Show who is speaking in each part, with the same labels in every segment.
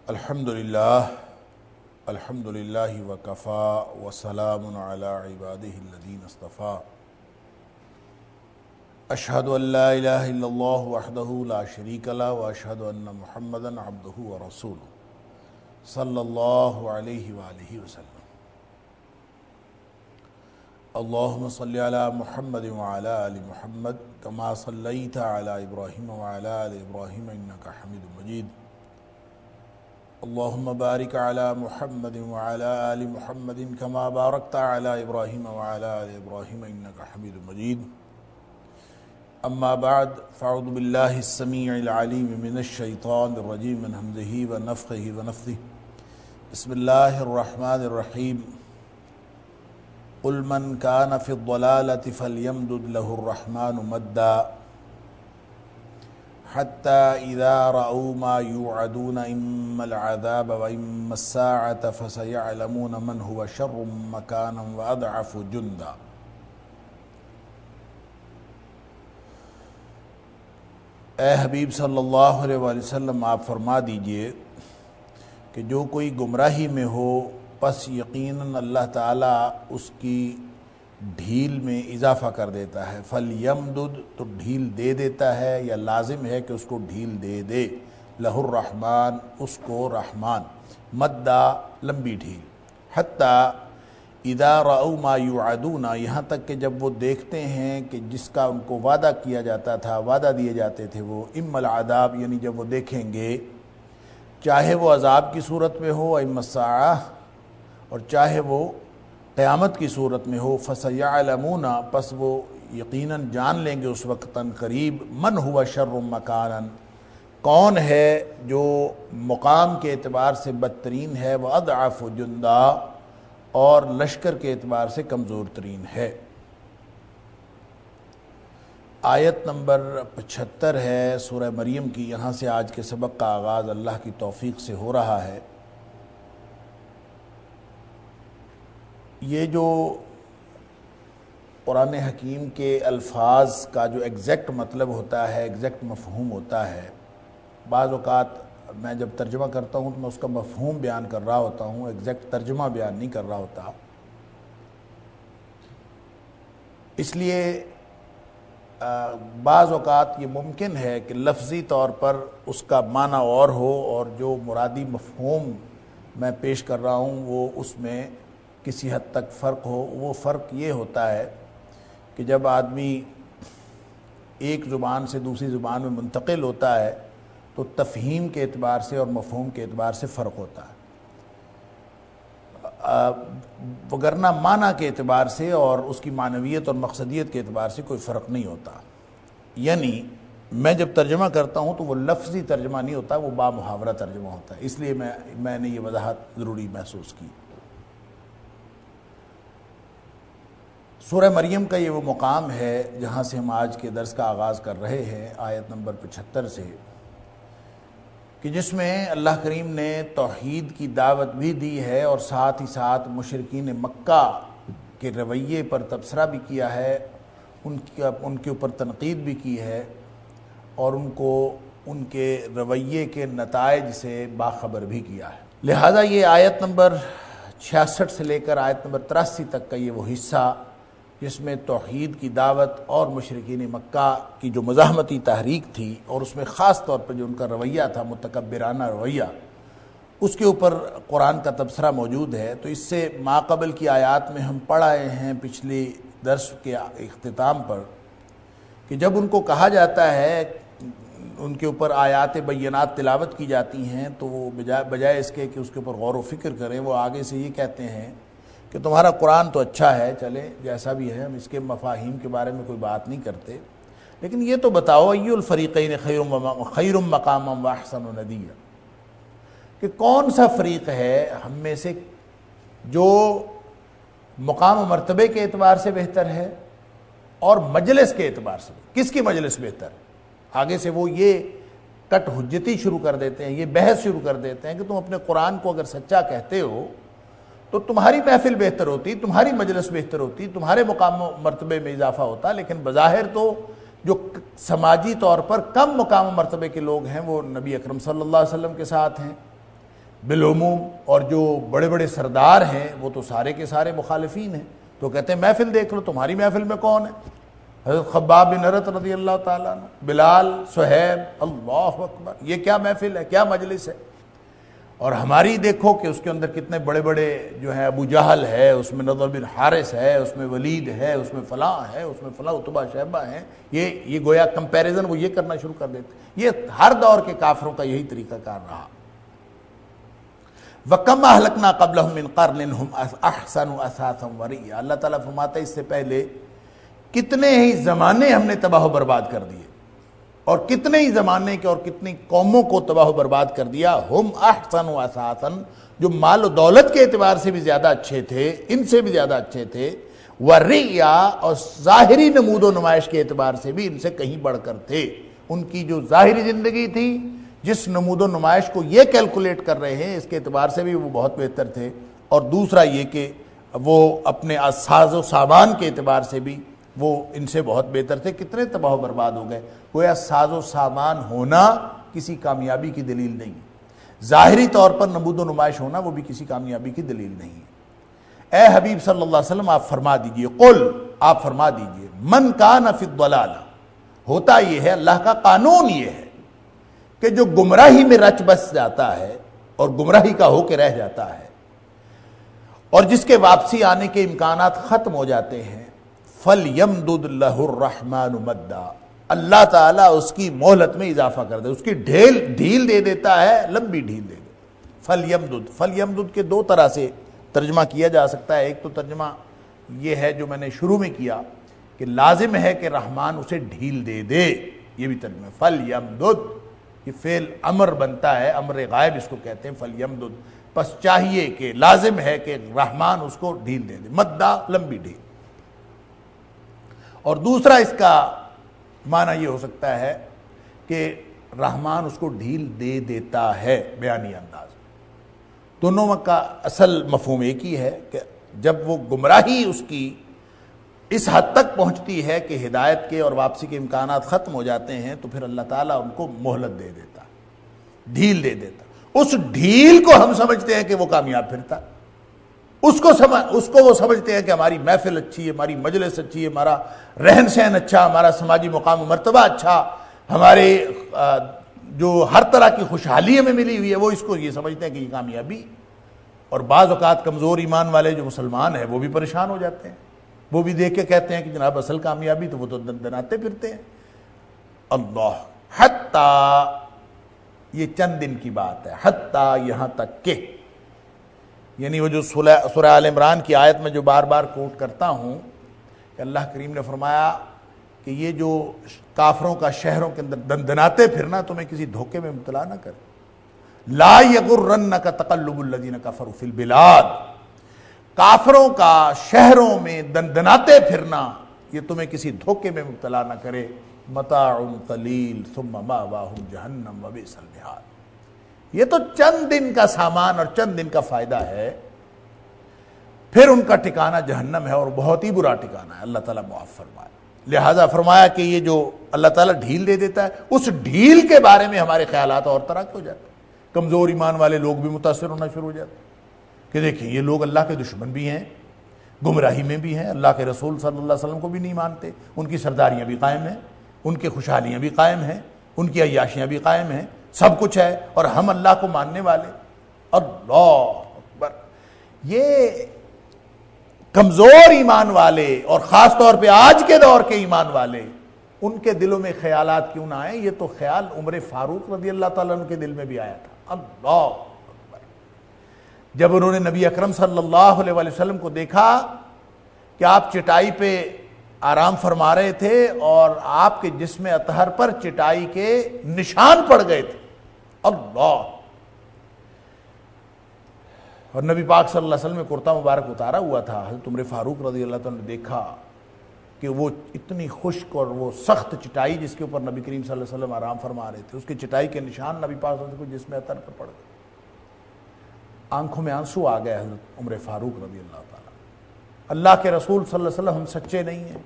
Speaker 1: الحمد للہ وکفا وسلام علی عبادہ الذین اصطفیٰ اشہد ان لا الہ الا اللہ وحدہ لا شریک لہ واشہد ان محمدا عبدہ ورسولہ صلی اللہ علیہ وآلہ وسلم۔ اللہم صلی علی محمد وعلی آل محمد کما صلیت علی ابراہیم وعلی آل ابراہیم انکا حمید مجید۔ اللہم بارک علی محمد وعلی آل محمد کما بارکت علی ابراہیم وعلی آل ابراہیم انکا حمید مجید۔ اما بعد فاعوذ باللہ السمیع العلیم من الشیطان الرجیم من ہمزہ ونفخہ ونفثہ۔ بسم اللہ الرحمن الرحیم۔ قل من کان فی الضلالۃ فلیمدد لہ الرحمن مدا حتی اذا رأوا ما یوعدون اما العذاب واما الساعة فسیعلمون من هو شر مکانا واضعف جندا۔ اے حبیب صلی اللہ علیہ وآلہ وسلم، آپ فرما دیجئے کہ جو کوئی گمراہی میں ہو پس یقیناً اللہ تعالیٰ اس کی ڈھیل میں اضافہ کر دیتا ہے۔ فَلْيَمْدُدْ تو ڈھیل دے دیتا ہے یا لازم ہے کہ اس کو ڈھیل دے دے، لَهُ الرحمن اس کو رحمان، مدّا لمبی ڈھیل، حتی اذا رأوا ما یوعدون یہاں تک کہ جب وہ دیکھتے ہیں کہ جس کا ان کو وعدہ کیا جاتا تھا، وعدہ دیے جاتے تھے وہ، اما العذاب یعنی جب وہ دیکھیں گے، چاہے وہ عذاب کی صورت میں ہو اما الساعہ اور چاہے وہ قیامت کی صورت میں ہو، فسیعلمون پس وہ یقیناً جان لیں گے اس وقت قریب، من ہوا شر مکانا کون ہے جو مقام کے اعتبار سے بدترین ہے، واضعف جندا اور لشکر کے اعتبار سے کمزور ترین ہے۔ آیت نمبر 75 ہے سورہ مریم کی، یہاں سے آج کے سبق کا آغاز اللہ کی توفیق سے ہو رہا ہے۔ یہ جو قرآن حکیم کے الفاظ کا جو ایگزیکٹ مطلب ہوتا ہے، ایگزیکٹ مفہوم ہوتا ہے، بعض اوقات میں جب ترجمہ کرتا ہوں تو میں اس کا مفہوم بیان کر رہا ہوتا ہوں، ایگزیکٹ ترجمہ بیان نہیں کر رہا ہوتا۔ اس لیے بعض اوقات یہ ممکن ہے کہ لفظی طور پر اس کا معنی اور ہو اور جو مرادی مفہوم میں پیش کر رہا ہوں وہ اس میں کسی حد تک فرق ہو۔ وہ فرق یہ ہوتا ہے کہ جب آدمی ایک زبان سے دوسری زبان میں منتقل ہوتا ہے تو تفہیم کے اعتبار سے اور مفہوم کے اعتبار سے فرق ہوتا ہے، وگرنہ معنی کے اعتبار سے اور اس کی معنویت اور مقصدیت کے اعتبار سے کوئی فرق نہیں ہوتا۔ یعنی میں جب ترجمہ کرتا ہوں تو وہ لفظی ترجمہ نہیں ہوتا، وہ بامحاورہ ترجمہ ہوتا ہے، اس لیے میں نے یہ وضاحت ضروری محسوس کی۔ سورہ مریم کا یہ وہ مقام ہے جہاں سے ہم آج کے درس کا آغاز کر رہے ہیں، آیت نمبر 75 سے، کہ جس میں اللہ کریم نے توحید کی دعوت بھی دی ہے اور ساتھ ہی ساتھ مشرکین مکہ کے رویے پر تبصرہ بھی کیا ہے، ان کے اوپر تنقید بھی کی ہے اور ان کو ان کے رویے کے نتائج سے باخبر بھی کیا ہے۔ لہذا یہ آیت نمبر 66 سے لے کر آیت نمبر 83 تک کا یہ وہ حصہ جس میں توحید کی دعوت اور مشرکین مکہ کی جو مزاحمتی تحریک تھی اور اس میں خاص طور پر جو ان کا رویہ تھا متکبرانہ رویہ، اس کے اوپر قرآن کا تبصرہ موجود ہے۔ تو اس سے ماقبل کی آیات میں ہم پڑھ آئے ہیں پچھلی درس کے اختتام پر کہ جب ان کو کہا جاتا ہے، ان کے اوپر آیات بینات تلاوت کی جاتی ہیں تو وہ بجائے اس کے کہ اس کے اوپر غور و فکر کریں، وہ آگے سے یہ کہتے ہیں کہ تمہارا قرآن تو اچھا ہے، چلے جیسا بھی ہے، ہم اس کے مفاہیم کے بارے میں کوئی بات نہیں کرتے، لیکن یہ تو بتاؤ ای الفریقین خیر مقاما واحسن ندیا، کہ کون سا فریق ہے ہم میں سے جو مقام و مرتبے کے اعتبار سے بہتر ہے اور مجلس کے اعتبار سے، کس کی مجلس بہتر ہے؟ آگے سے وہ یہ کٹ حجتی شروع کر دیتے ہیں، یہ بحث شروع کر دیتے ہیں کہ تم اپنے قرآن کو اگر سچا کہتے ہو تو تمہاری محفل بہتر ہوتی، تمہاری مجلس بہتر ہوتی، تمہارے مقام و مرتبے میں اضافہ ہوتا، لیکن بظاہر تو جو سماجی طور پر کم مقام و مرتبے کے لوگ ہیں وہ نبی اکرم صلی اللہ علیہ وسلم کے ساتھ ہیں، بالعموم، اور جو بڑے بڑے سردار ہیں وہ تو سارے کے سارے مخالفین ہیں، تو کہتے ہیں محفل دیکھ لو، تمہاری محفل میں کون ہے؟ حضرت خباب بن ارت رضی اللہ تعالیٰ عنہ، بلال، صہیب، اللہ اکبر، یہ کیا محفل ہے، کیا مجلس ہے؟ اور ہماری دیکھو کہ اس کے اندر کتنے بڑے بڑے جو ہیں، ابو جہل ہے اس میں، نضر بن حارث ہے اس میں، ولید ہے اس میں، فلاں ہے اس میں، فلاں، عتبہ شیبہ ہیں، یہ گویا کمپیریزن وہ یہ کرنا شروع کر دیتے۔ یہ ہر دور کے کافروں کا یہی طریقہ کار رہا۔ وَكَمْ أَهْلَكْنَا قَبْلَهُم مِّن قَرْنٍ هُمْ أَحْسَنُ أَثَاثًا وَرِئْيًا، اللہ تعالیٰ فرماتا ہے اس سے پہلے کتنے ہی زمانے ہم نے تباہ و برباد کر دیے، اور کتنے ہی زمانے کے اور کتنی قوموں کو تباہ و برباد کر دیا۔ ہم احسن و اساسن، جو مال و دولت کے اعتبار سے بھی زیادہ اچھے تھے، ان سے بھی زیادہ اچھے تھے، وریا، اور ظاہری نمود و نمائش کے اعتبار سے بھی ان سے کہیں بڑھ کر تھے۔ ان کی جو ظاہری زندگی تھی، جس نمود و نمائش کو یہ کیلکولیٹ کر رہے ہیں، اس کے اعتبار سے بھی وہ بہت بہتر تھے، اور دوسرا یہ کہ وہ اپنے ساز و سامان کے اعتبار سے بھی وہ ان سے بہت بہتر تھے۔ کتنے تباہ و برباد ہو گئے۔ گویا ساز و سامان ہونا کسی کامیابی کی دلیل نہیں، ظاہری طور پر نمود و نمائش ہونا وہ بھی کسی کامیابی کی دلیل نہیں۔ اے حبیب صلی اللہ علیہ وسلم آپ فرما دیجئے، قل، آپ فرما دیجئے، من کان فی الضلالہ، ہوتا یہ ہے، اللہ کا قانون یہ ہے کہ جو گمراہی میں رچ بس جاتا ہے اور گمراہی کا ہو کے رہ جاتا ہے، اور جس کے واپسی آنے کے امکانات ختم ہو جاتے ہیں، فَلْيَمْدُدْ لَهُ الرَّحْمَنُ مَدًّا، اللہ تعالیٰ اس کی مہلت میں اضافہ کر دے، اس کی ڈھیل دے دیتا ہے، لمبی ڈھیل دے دے۔ فَلْيَمْدُدْ کے دو طرح سے ترجمہ کیا جا سکتا ہے۔ ایک تو ترجمہ یہ ہے جو میں نے شروع میں کیا کہ لازم ہے کہ رحمان اسے ڈھیل دے دے، یہ بھی ترجمہ ہے۔ فَلْيَمْدُدْ، یہ فعل امر بنتا ہے، امر غائب اس کو کہتے ہیں، فَلْيَمْدُدْ، پس چاہیے کہ لازم ہے کہ رحمان اس کو ڈھیل دے دے، مدّا، لمبی ڈھیل۔ اور دوسرا اس کا معنی یہ ہو سکتا ہے کہ رحمان اس کو ڈھیل دے دیتا ہے، بیانی انداز۔ دونوں کا اصل مفہوم ایک ہی ہے کہ جب وہ گمراہی اس کی اس حد تک پہنچتی ہے کہ ہدایت کے اور واپسی کے امکانات ختم ہو جاتے ہیں، تو پھر اللہ تعالیٰ ان کو مہلت دے دیتا، ڈھیل دے دیتا۔ اس ڈھیل کو ہم سمجھتے ہیں کہ وہ کامیاب پھرتا، اس کو وہ سمجھتے ہیں کہ ہماری محفل اچھی ہے، ہماری مجلس اچھی ہے، ہمارا رہن سہن اچھا، ہمارا سماجی مقام و مرتبہ اچھا، ہمارے جو ہر طرح کی خوشحالی ہمیں ملی ہوئی ہے، وہ اس کو یہ سمجھتے ہیں کہ یہ کامیابی۔ اور بعض اوقات کمزور ایمان والے جو مسلمان ہیں وہ بھی پریشان ہو جاتے ہیں، وہ بھی دیکھ کے کہتے ہیں کہ جناب اصل کامیابی تو وہ تو دناتے پھرتے ہیں۔ اللہ، حتیٰ، یہ چند دن کی بات ہے، حتیٰ یہاں تک کہ، یعنی وہ جو سورہ آل عمران کی آیت میں جو بار بار کوٹ کرتا ہوں کہ اللہ کریم نے فرمایا کہ یہ جو کافروں کا شہروں کے اندر دندناتے پھرنا تمہیں کسی دھوکے میں مبتلا نہ کرے۔ لا یغرنک تقلب الذین کفروا فی البلاد، کافروں کا شہروں میں دندناتے پھرنا یہ تمہیں کسی دھوکے میں مبتلا نہ کرے۔ متاع قلیل ثم مأواہم جہنم وبئس المہاد، یہ تو چند دن کا سامان اور چند دن کا فائدہ ہے، پھر ان کا ٹھکانہ جہنم ہے، اور بہت ہی برا ٹھکانہ ہے، اللہ تعالیٰ معاف فرمائے۔ لہٰذا فرمایا کہ یہ جو اللہ تعالیٰ ڈھیل دے دیتا ہے، اس ڈھیل کے بارے میں ہمارے خیالات اور طرح کے ہو جاتے ہیں۔ کمزور ایمان والے لوگ بھی متاثر ہونا شروع ہو جاتے ہیں کہ دیکھیں یہ لوگ اللہ کے دشمن بھی ہیں، گمراہی میں بھی ہیں، اللہ کے رسول صلی اللہ علیہ وسلم کو بھی نہیں مانتے، ان کی سرداریاں بھی قائم ہیں، ان کی خوشحالیاں بھی قائم ہیں، ان کی عیاشیاں بھی قائم ہیں، سب کچھ ہے، اور ہم اللہ کو ماننے والے۔ اللہ اکبر، یہ کمزور ایمان والے اور خاص طور پہ آج کے دور کے ایمان والے، ان کے دلوں میں خیالات کیوں نہ آئیں؟ یہ تو خیال عمر فاروق رضی اللہ تعالیٰ عنہ کے دل میں بھی آیا تھا۔ اللہ اکبر، جب انہوں نے نبی اکرم صلی اللہ علیہ وسلم کو دیکھا کہ آپ چٹائی پہ آرام فرما رہے تھے اور آپ کے جسم اطہر پر چٹائی کے نشان پڑ گئے تھے، اللہ، اور نبی پاک صلی اللہ علیہ وسلم میں کرتا مبارک اتارا ہوا تھا، حضرت عمر فاروق رضی اللہ تعالیٰ نے دیکھا کہ وہ اتنی خشک اور وہ سخت چٹائی جس کے اوپر نبی کریم صلی اللہ علیہ وسلم آرام فرما رہے تھے، اس کی چٹائی کے نشان نبی پاک صلی اللہ علیہ وسلم کو جسم اطہر پر پڑ گئے، آنکھوں میں آنسو آ گئے حضرت عمر فاروق رضی اللہ تعالیٰ۔ اللہ کے رسول صلی اللہ علیہ وسلم ہم سچے نہیں ہیں،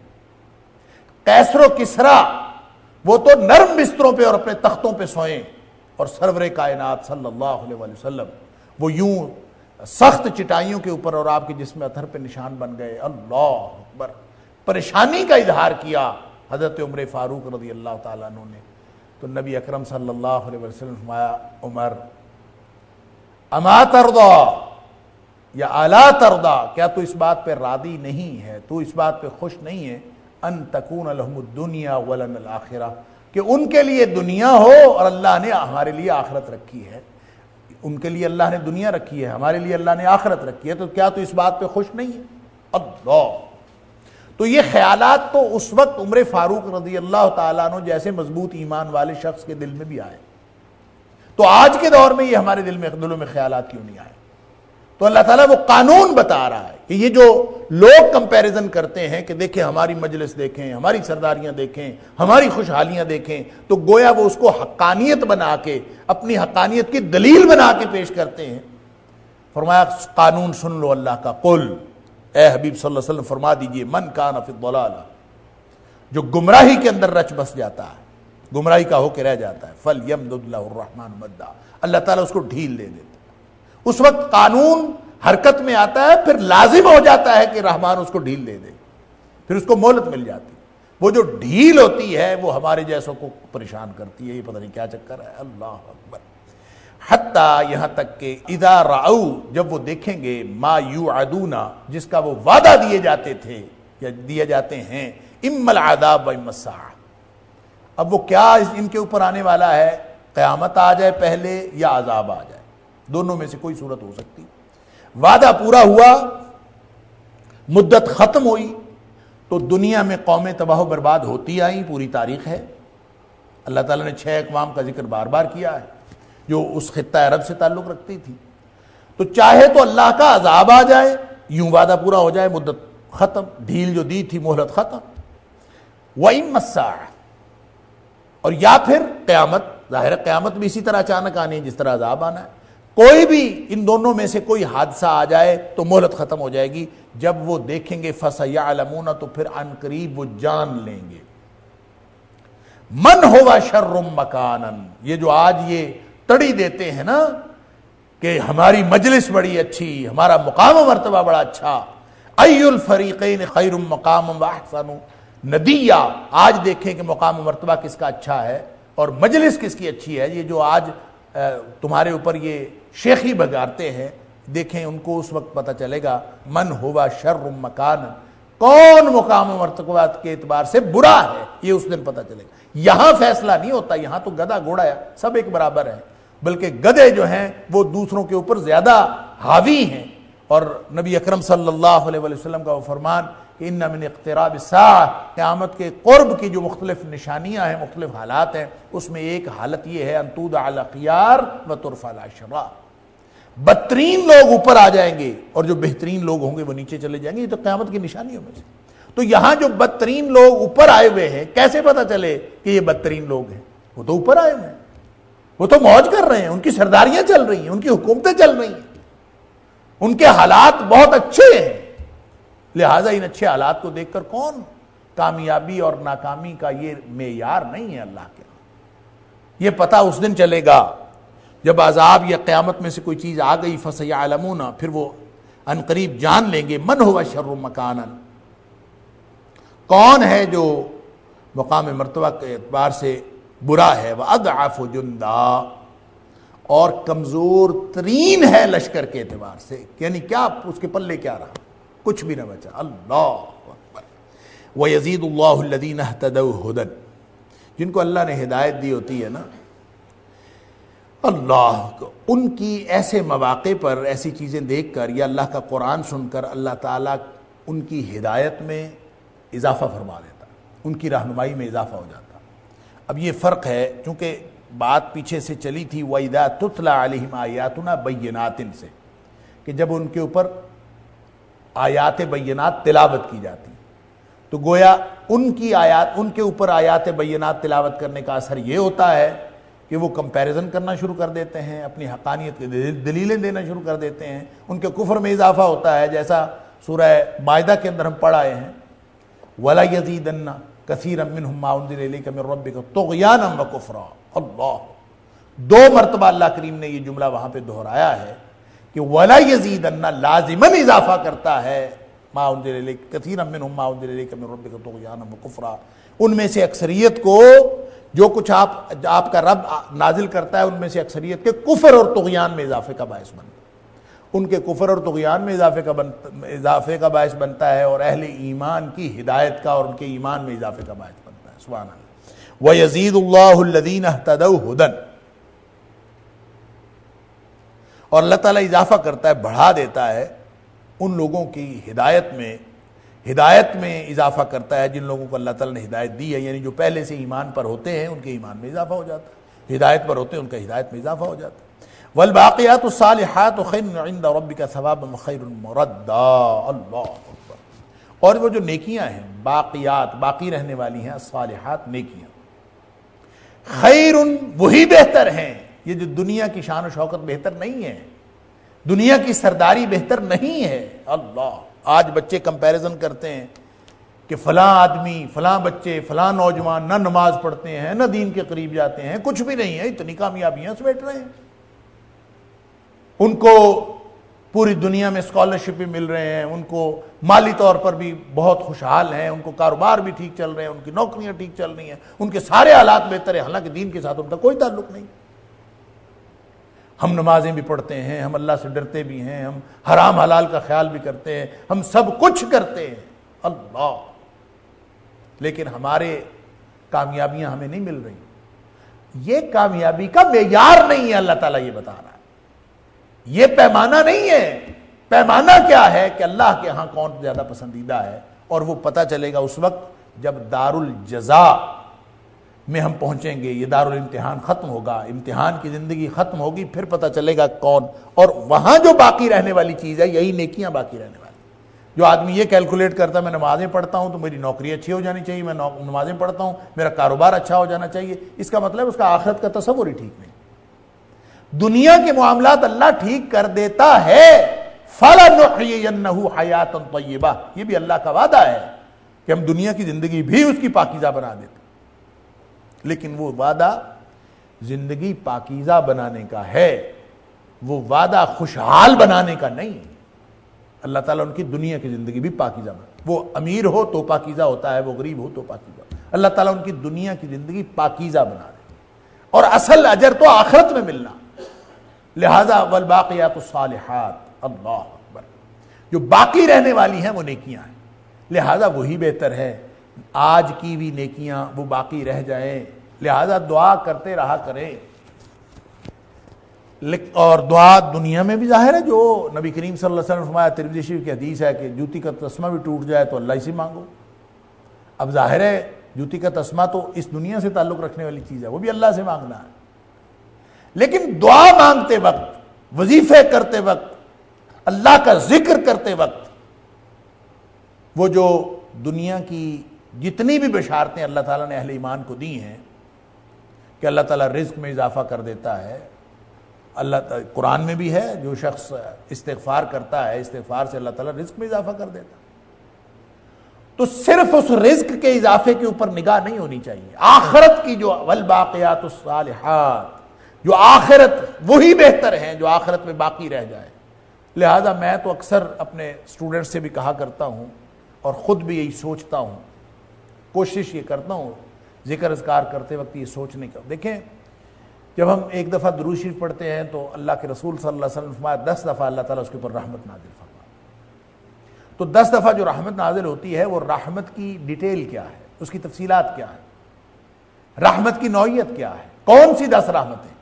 Speaker 1: کیسر و کسرا وہ تو نرم بستروں پہ اور اپنے تختوں پہ سوئیں، اور سرور کائنات صلی اللہ علیہ وسلم وہ یوں سخت چٹائیوں کے اوپر اور آپ کے جسم اطہر پہ نشان بن گئے۔ اللہ اکبر، پریشانی کا اظہار کیا حضرت عمر فاروق رضی اللہ تعالیٰ عنہ نے۔ تو نبی اکرم صلی اللہ علیہ وسلم فرمایا، عمر اما ترضا یا الا ترضا، کیا تو اس بات پہ راضی نہیں ہے، تو اس بات پہ خوش نہیں ہے، ان تکون لہم الدنیا ولنا الآخرہ، کہ ان کے لیے دنیا ہو اور اللہ نے ہمارے لیے آخرت رکھی ہے۔ ان کے لیے اللہ نے دنیا رکھی ہے، ہمارے لیے اللہ نے آخرت رکھی ہے، تو کیا تو اس بات پہ خوش نہیں ہے؟ اللہ! تو یہ خیالات تو اس وقت عمر فاروق رضی اللہ تعالیٰ عنہ جیسے مضبوط ایمان والے شخص کے دل میں بھی آئے، تو آج کے دور میں یہ ہمارے دلوں میں خیالات کیوں نہیں آئے؟ تو اللہ تعالیٰ وہ قانون بتا رہا ہے کہ یہ جو لوگ کمپیریزن کرتے ہیں کہ دیکھیں ہماری مجلس دیکھیں، ہماری سرداریاں دیکھیں، ہماری خوشحالیاں دیکھیں، تو گویا وہ اس کو حقانیت بنا کے، اپنی حقانیت کی دلیل بنا کے پیش کرتے ہیں۔ فرمایا قانون سن لو اللہ کا، قل، اے حبیب صلی اللہ علیہ وسلم فرما دیجئے، من کان فی الضلالہ، جو گمراہی کے اندر رچ بس جاتا ہے، گمراہی کا ہو کے رہ جاتا ہے، فلیمدد لہ الرحمن مدا، اللہ تعالیٰ اس کو ڈھیل دے دیتا ہے۔ اس وقت قانون حرکت میں آتا ہے، پھر لازم ہو جاتا ہے کہ رحمان اس کو ڈھیل دے دے، پھر اس کو مہلت مل جاتی ہے۔ وہ جو ڈھیل ہوتی ہے وہ ہمارے جیسوں کو پریشان کرتی ہے، یہ پتہ نہیں کیا چکر ہے۔ اللہ اکبر! حتیٰ، یہاں تک کہ اذا رأوا، جب وہ دیکھیں گے، ما یوعدون، جس کا وہ وعدہ دیے جاتے تھے یا دیے جاتے ہیں، اما العذاب و اما الساعہ، اب وہ کیا ان کے اوپر آنے والا ہے؟ قیامت آ جائے پہلے یا عذاب آ جائے، دونوں میں سے کوئی صورت ہو سکتی۔ وعدہ پورا ہوا، مدت ختم ہوئی، تو دنیا میں قومیں تباہ و برباد ہوتی آئیں، پوری تاریخ ہے۔ اللہ تعالیٰ نے 6 اقوام کا ذکر بار بار کیا ہے جو اس خطہ عرب سے تعلق رکھتی تھی۔ تو چاہے تو اللہ کا عذاب آ جائے، یوں وعدہ پورا ہو جائے، مدت ختم، ڈھیل جو دی تھی مہلت ختم، وَإِمَّا السَّاعَةُ، اور یا پھر قیامت، ظاہر ہے قیامت بھی اسی طرح اچانک آنی ہے جس طرح عذاب آنا ہے۔ کوئی بھی ان دونوں میں سے کوئی حادثہ آ جائے تو مہلت ختم ہو جائے گی۔ جب وہ دیکھیں گے فَسَيَعْلَمُونَ، تو پھر عن قریب وہ جان لیں گے، من ہوا شر مکانن، یہ جو آج یہ تڑی دیتے ہیں نا کہ ہماری مجلس بڑی اچھی، ہمارا مقام و مرتبہ بڑا اچھا، ای الفریقین خیر مقام و احسن ندیہ، آج دیکھیں کہ مقام و مرتبہ کس کا اچھا ہے اور مجلس کس کی اچھی ہے۔ یہ جو آج تمہارے اوپر یہ شیخی بگارتے ہیں، دیکھیں ان کو اس وقت پتہ چلے گا من ہوا شر مکان، کون مقام و مرتبہ کے اعتبار سے برا ہے، یہ اس دن پتہ چلے گا۔ یہاں فیصلہ نہیں ہوتا، یہاں تو گدھا گھوڑا ہے، سب ایک برابر ہیں، بلکہ گدھے جو ہیں وہ دوسروں کے اوپر زیادہ حاوی ہیں۔ اور نبی اکرم صلی اللہ علیہ وسلم کا وہ فرمان کہ ان من اقتراب الساعہ، قیامت کے قرب کی جو مختلف نشانیاں ہیں، مختلف حالات ہیں، اس میں ایک حالت یہ ہے ان تودع الاخیار وترفع الاشرار، بدترین لوگ اوپر آ جائیں گے اور جو بہترین لوگ ہوں گے وہ نیچے چلے جائیں گے۔ یہ تو قیامت کی نشانیوں میں سے۔ تو یہاں جو بدترین لوگ اوپر آئے ہوئے ہیں، کیسے پتہ چلے کہ یہ بدترین لوگ ہیں؟ وہ تو اوپر آئے ہوئے ہیں، وہ تو موج کر رہے ہیں، ان کی سرداریاں چل رہی ہیں، ان کی حکومتیں چل رہی ہیں، ان کے حالات بہت اچھے ہیں۔ لہٰذا ان اچھے حالات کو دیکھ کر کون کامیابی اور ناکامی کا یہ معیار نہیں ہے اللہ کے، یہ پتہ اس دن چلے گا جب عذاب یا قیامت میں سے کوئی چیز آ گئی، فَسَيَعْلَمُونَ، پھر وہ ان قریب جان لیں گے من ہوا شر مکانن، کون ہے جو مقام مرتبہ کے اعتبار سے برا ہے، وَأَضْعَفُ جُنْدًا، اور کمزور ترین ہے لشکر کے اعتبار سے، یعنی کیا اس کے پلے کیا رہا، کچھ بھی نہ بچا۔ اللہ اکبر! وَيَزِيدُ اللَّهُ الَّذِينَ اهْتَدَوْا هُدًى، جن کو اللہ نے ہدایت دی ہوتی ہے نا، اللہ کو ان کی ایسے مواقع پر ایسی چیزیں دیکھ کر یا اللہ کا قرآن سن کر اللہ تعالیٰ ان کی ہدایت میں اضافہ فرما دیتا، ان کی رہنمائی میں اضافہ ہو جاتا۔ اب یہ فرق ہے، چونکہ بات پیچھے سے چلی تھی وَإِذَا تُتْلَى عَلَيْهِمْ آيَاتُنَا بَيِّنَاتٍ سے، کہ جب ان کے اوپر آیات بینات تلاوت کی جاتی، تو گویا ان کی آیات، ان کے اوپر آیات بینات تلاوت کرنے کا اثر یہ ہوتا ہے کہ وہ کمپیریزن کرنا شروع کر دیتے ہیں، اپنی حقانیت کی دلیلیں دینا شروع کر دیتے ہیں، ان کے کفر میں اضافہ ہوتا ہے، جیسا سورہ مائدہ کے اندر ہم پڑھ آئے ہیں وَلَا يَزِيدَنَّ كَثِيرًا مِّنْهُمْ مَا أُنزِلَ إِلَيْكَ مِن رَّبِّكَ طُغْيَانًا وَكُفْرًا۔ اللہ، 2 مرتبہ اللہ کریم نے یہ جملہ وہاں پہ دہرایا ہے کہ وَلَا يَزِيدَنَّ لازماً اضافہ کرتا ہے مَا أُنزِلَ إِلَيْكَ كَثِيرًا مِّنْهُمْ مَا أُنزِلَ إِلَيْكَ مِن رَّبِّكَ طُغْيَانًا وَكُفْرًا، ان میں سے اکثریت کو جو کچھ آپ کا رب نازل کرتا ہے ان میں سے اکثریت کے کفر اور طغیان میں اضافے کا باعث بنتا ہے، ان کے کفر اور طغیان میں اضافے کا باعث بنتا ہے، اور اہل ایمان کی ہدایت کا اور ان کے ایمان میں اضافے کا باعث بنتا ہے۔ سبحان اللہ۔ وَيَزِيدُ اللَّهُ الَّذِينَ اهْتَدَوْا هُدًى، اور اللہ تعالیٰ اضافہ کرتا ہے، بڑھا دیتا ہے ان لوگوں کی ہدایت میں اضافہ کرتا ہے جن لوگوں کو اللہ تعالیٰ نے ہدایت دی ہے، یعنی جو پہلے سے ایمان پر ہوتے ہیں ان کے ایمان میں اضافہ ہو جاتا ہے، ہدایت پر ہوتے ہیں ان کا ہدایت میں اضافہ ہو جاتا ہے۔ والباقیات الصالحات خیر عند ربک ثوابا وخیر مردا، اللہ اکبر۔ اور وہ جو نیکیاں ہیں باقیات، باقی رہنے والی ہیں، الصالحات نیکیاں، خیر وہی بہتر ہیں، یہ جو دنیا کی شان و شوکت بہتر نہیں ہے، دنیا کی سرداری بہتر نہیں ہے۔ اللہ، آج بچے کمپیریزن کرتے ہیں کہ فلاں آدمی، فلاں بچے، فلاں نوجوان نہ نماز پڑھتے ہیں، نہ دین کے قریب جاتے ہیں، کچھ بھی نہیں ہے، اتنی کامیابیاں سے بیٹھ رہے ہیں، ان کو پوری دنیا میں اسکالرشپ بھی مل رہے ہیں، ان کو مالی طور پر بھی بہت خوشحال ہیں، ان کو کاروبار بھی ٹھیک چل رہے ہیں، ان کی نوکریاں ٹھیک چل رہی ہیں، ان کے سارے حالات بہتر ہیں، حالانکہ دین کے ساتھ ان کا کوئی تعلق نہیں۔ ہم نمازیں بھی پڑھتے ہیں، ہم اللہ سے ڈرتے بھی ہیں، ہم حرام حلال کا خیال بھی کرتے ہیں، ہم سب کچھ کرتے ہیں، اللہ، لیکن ہمارے کامیابیاں ہمیں نہیں مل رہی۔ یہ کامیابی کا معیار نہیں ہے، اللہ تعالیٰ یہ بتا رہا ہے، یہ پیمانہ نہیں ہے۔ پیمانہ کیا ہے کہ اللہ کے ہاں کون زیادہ پسندیدہ ہے، اور وہ پتہ چلے گا اس وقت جب دار الجزا میں ہم پہنچیں گے، یہ دار الامتحان ختم ہوگا، امتحان کی زندگی ختم ہوگی، پھر پتہ چلے گا کون، اور وہاں جو باقی رہنے والی چیز ہے یہی نیکیاں باقی رہنے والی۔ جو آدمی یہ کیلکولیٹ کرتا ہے میں نمازیں پڑھتا ہوں تو میری نوکری اچھی ہو جانی چاہیے، میں نمازیں پڑھتا ہوں میرا کاروبار اچھا ہو جانا چاہیے، اس کا مطلب اس کا آخرت کا تصور ہی ٹھیک نہیں۔ دنیا کے معاملات اللہ ٹھیک کر دیتا ہے، فَلَنُحْيِيَنَّهُ حَيَاةً طَيِّبَةً، یہ بھی اللہ کا وعدہ ہے کہ ہم دنیا کی زندگی بھی اس کی پاکیزہ بنا دیتے، لیکن وہ وعدہ زندگی پاکیزہ بنانے کا ہے، وہ وعدہ خوشحال بنانے کا نہیں۔ اللہ تعالیٰ ان کی دنیا کی زندگی بھی پاکیزہ بنا، وہ امیر ہو تو پاکیزہ ہوتا ہے، وہ غریب ہو تو پاکیزہ، اللہ تعالیٰ ان کی دنیا کی زندگی پاکیزہ بنا دے، اور اصل اجر تو آخرت میں ملنا۔ لہذا والباقیات الصالحات، اللہ اکبر، جو باقی رہنے والی ہیں وہ نیکیاں ہیں، لہذا وہی بہتر ہے۔ آج کی بھی نیکیاں وہ باقی رہ جائیں، لہذا دعا کرتے رہا کریں، اور دعا دنیا میں بھی ظاہر ہے، جو نبی کریم صلی اللہ علیہ وسلم نے فرمایا، ترمذی شریف کی حدیث ہے کہ جوتی کا تسمہ بھی ٹوٹ جائے تو اللہ ہی سے مانگو۔ اب ظاہر ہے جوتی کا تسمہ تو اس دنیا سے تعلق رکھنے والی چیز ہے، وہ بھی اللہ سے مانگنا ہے، لیکن دعا مانگتے وقت، وظیفے کرتے وقت، اللہ کا ذکر کرتے وقت، وہ جو دنیا کی جتنی بھی بشارتیں اللہ تعالیٰ نے اہل ایمان کو دی ہیں کہ اللہ تعالیٰ رزق میں اضافہ کر دیتا ہے، اللہ تعالیٰ قرآن میں بھی ہے، جو شخص استغفار کرتا ہے استغفار سے اللہ تعالیٰ رزق میں اضافہ کر دیتا ہے، تو صرف اس رزق کے اضافے کے اوپر نگاہ نہیں ہونی چاہیے، آخرت کی جو والباقیات الصالحات، جو آخرت وہی بہتر ہیں جو آخرت میں باقی رہ جائے۔ لہذا میں تو اکثر اپنے اسٹوڈنٹ سے بھی کہا کرتا ہوں اور خود بھی یہی سوچتا ہوں، کوشش یہ کرتا ہوں ذکر اذکار کرتے وقت یہ سوچنے کا۔ دیکھیں، جب ہم ایک دفعہ درود شریف پڑھتے ہیں تو اللہ کے رسول صلی اللہ علیہ وسلم فرمایا 10 دفعہ اللہ تعالیٰ اس کے اوپر رحمت نازل فرماتا، تو 10 دفعہ جو رحمت نازل ہوتی ہے وہ رحمت کی ڈیٹیل کیا ہے، اس کی تفصیلات کیا ہے، رحمت کی نوعیت کیا ہے، کون سی 10 رحمتیں۔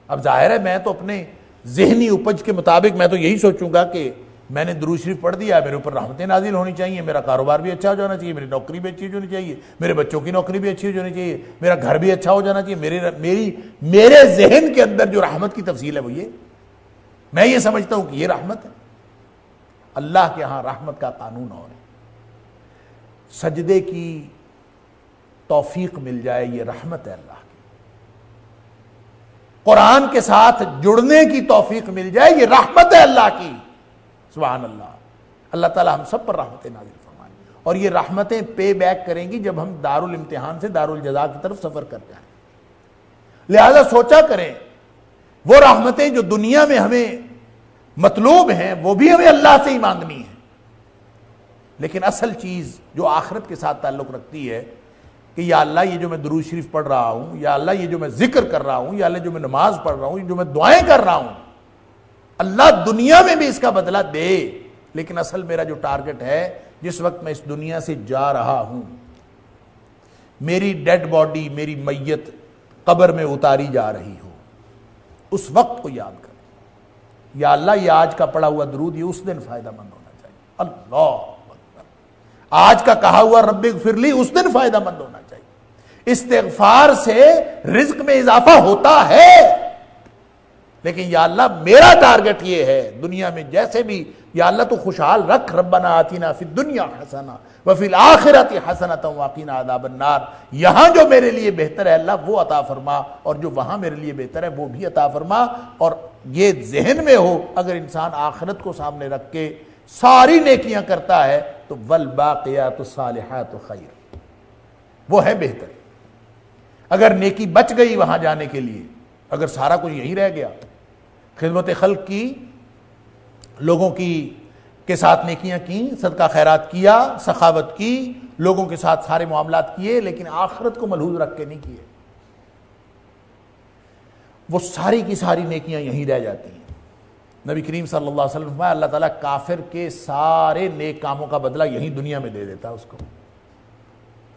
Speaker 1: اب ظاہر ہے میں تو اپنے ذہنی اپج کے مطابق میں تو یہی سوچوں گا کہ میں نے درود شریف پڑھ دیا، میرے اوپر رحمتیں نازل ہونی چاہیے، میرا کاروبار بھی اچھا ہو جانا چاہیے، میری نوکری بھی اچھی ہونی چاہیے، میرے بچوں کی نوکری بھی اچھی ہو جانی چاہیے، میرا گھر بھی اچھا ہو جانا چاہیے، میرے ذہن کے اندر جو رحمت کی تفصیل ہے وہ یہ، میں یہ سمجھتا ہوں کہ یہ رحمت ہے۔ اللہ کے ہاں رحمت کا قانون اور ہے، سجدے کی توفیق مل جائے یہ رحمت ہے اللہ کی، قرآن کے ساتھ جڑنے کی توفیق مل جائے یہ رحمت ہے اللہ کی، سبحان اللہ۔ اللہ تعالی ہم سب پر رحمتیں نازل فرمائے، اور یہ رحمتیں پے بیک کریں گی جب ہم دار الامتحان سے دار الجزا کی طرف سفر کر جائیں۔ لہذا سوچا کریں وہ رحمتیں جو دنیا میں ہمیں مطلوب ہیں وہ بھی ہمیں اللہ سے ہی مانگنی ہے، لیکن اصل چیز جو آخرت کے ساتھ تعلق رکھتی ہے کہ یا اللہ یہ جو میں درود شریف پڑھ رہا ہوں، یا اللہ یہ جو میں ذکر کر رہا ہوں، یا اللہ جو میں نماز پڑھ رہا ہوں، جو میں دعائیں کر رہا ہوں، اللہ دنیا میں بھی اس کا بدلہ دے، لیکن اصل میرا جو ٹارگٹ ہے جس وقت میں اس دنیا سے جا رہا ہوں، میری ڈیڈ باڈی، میری میت قبر میں اتاری جا رہی ہو، اس وقت کو یاد کر، یا اللہ یہ آج کا پڑھا ہوا درود یہ اس دن فائدہ مند ہونا چاہیے، اللہ اکبر، آج کا کہا ہوا رب اغفر لی اس دن فائدہ مند ہونا چاہیے۔ استغفار سے رزق میں اضافہ ہوتا ہے، لیکن یا اللہ میرا ٹارگٹ یہ ہے دنیا میں جیسے بھی، یا اللہ تو خوشحال رکھ، ربنا آتینا فی الدنیا حسنہ وفی الآخرۃ حسنۃ وقنا عذاب النار، یہاں جو میرے لیے بہتر ہے اللہ وہ عطا فرما، اور جو وہاں میرے لیے بہتر ہے وہ بھی عطا فرما۔ اور یہ ذہن میں ہو، اگر انسان آخرت کو سامنے رکھ کے ساری نیکیاں کرتا ہے تو والباقیات الصالحات خیر، وہ ہے بہتر۔ اگر نیکی بچ گئی وہاں جانے کے لیے، اگر سارا کچھ یہیں رہ گیا، خدمت خلق کی، لوگوں کی کے ساتھ نیکیاں کی، صدقہ خیرات کیا، سخاوت کی، لوگوں کے ساتھ سارے معاملات کیے، لیکن آخرت کو ملحوظ رکھ کے نہیں کیے، وہ ساری کی ساری نیکیاں یہیں رہ جاتی ہیں۔ نبی کریم صلی اللہ علیہ وسلم فرمایا اللہ تعالیٰ کافر کے سارے نیک کاموں کا بدلہ یہیں دنیا میں دے دیتا ہے اس کو۔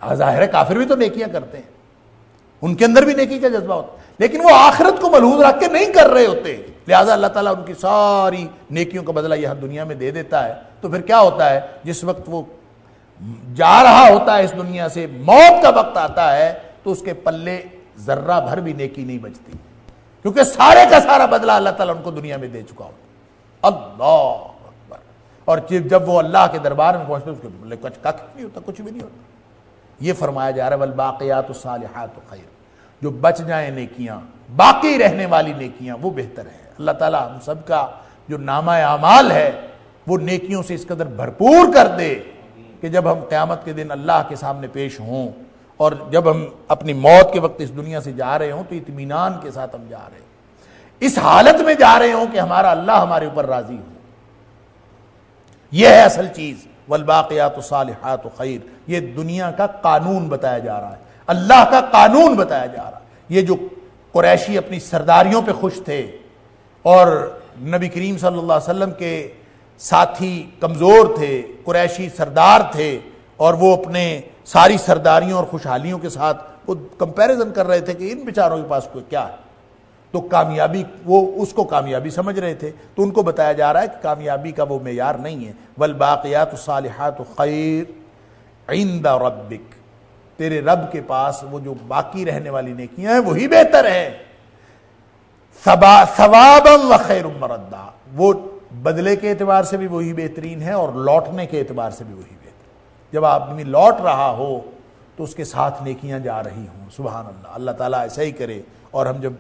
Speaker 1: ظاہر ہے کافر بھی تو نیکیاں کرتے ہیں، ان کے اندر بھی نیکی کا جذبہ ہوتا ہے، لیکن وہ آخرت کو ملحوظ رکھ کے نہیں کر رہے ہوتے، لہٰذا اللہ تعالیٰ ان کی ساری نیکیوں کا بدلہ یہاں دنیا میں دے دیتا ہے۔ تو پھر کیا ہوتا ہے، جس وقت وہ جا رہا ہوتا ہے اس دنیا سے، موت کا وقت آتا ہے تو اس کے پلے ذرہ بھر بھی نیکی نہیں بچتی، کیونکہ سارے کا سارا بدلہ اللہ تعالیٰ ان کو دنیا میں دے چکا ہوتا ہے۔ اللہ اکبر۔ اور جب وہ اللہ کے دربار میں پہنچتے اس کے پلے کچھ نہیں ہوتا، کچھ بھی نہیں ہوتا۔ یہ فرمایا جا رہا ہے والباقیات الصالحات خیر، جو بچ جائیں نیکیاں، باقی رہنے والی نیکیاں وہ بہتر ہے۔ اللہ تعالیٰ ہم سب کا جو نامہ اعمال ہے وہ نیکیوں سے اس قدر بھرپور کر دے کہ جب ہم قیامت کے دن اللہ کے سامنے پیش ہوں، اور جب ہم اپنی موت کے وقت اس دنیا سے جا رہے ہوں تو اطمینان کے ساتھ ہم جا رہے ہیں، اس حالت میں جا رہے ہوں کہ ہمارا اللہ ہمارے اوپر راضی ہو۔ یہ ہے اصل چیز، والباقیات الصالحات خیر، یہ دنیا کا قانون بتایا جا رہا ہے، اللہ کا قانون بتایا جا رہا ہے۔ یہ جو قریشی اپنی سرداریوں پہ خوش تھے اور نبی کریم صلی اللہ علیہ وسلم کے ساتھی کمزور تھے، قریشی سردار تھے، اور وہ اپنے ساری سرداریوں اور خوشحالیوں کے ساتھ وہ کمپیریزن کر رہے تھے کہ ان بیچاروں کے پاس کوئی کیا ہے، تو کامیابی وہ اس کو کامیابی سمجھ رہے تھے، تو ان کو بتایا جا رہا ہے کہ کامیابی کا وہ معیار نہیں ہے۔ والباقیات الصالحات خیر عند ربک، تیرے رب کے پاس وہ جو باقی رہنے والی نیکیاں ہیں وہی بہتر ہے، ثوابا وخیر مردا، وہ بدلے کے اعتبار سے بھی وہی بہترین ہے اور لوٹنے کے اعتبار سے بھی وہی بہترین۔ جب آدمی لوٹ رہا ہو تو اس کے ساتھ نیکیاں جا رہی ہوں، سبحان اللہ، اللہ تعالیٰ ایسا ہی کرے۔ اور ہم جب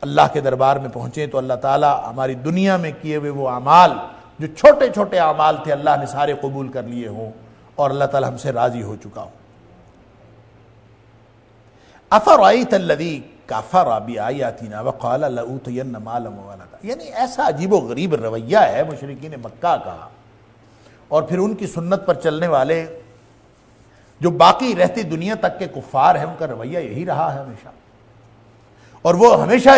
Speaker 1: اللہ کے دربار میں پہنچیں تو اللہ تعالیٰ ہماری دنیا میں کیے ہوئے وہ اعمال جو چھوٹے چھوٹے اعمال تھے اللہ نے سارے قبول کر لیے ہوں، اور اللہ تعالیٰ ہم سے راضی ہو چکا ہو۔ افرأیت الذی کفر بآیاتنا وقال لأوتین مالا وولدا، یعنی ایسا عجیب و غریب رویہ ہے مشرکین مکہ کا، اور پھر ان کی سنت پر چلنے والے جو باقی رہتی دنیا تک کے کفار ہیں ان کا رویہ یہی رہا ہے ہمیشہ، اور وہ ہمیشہ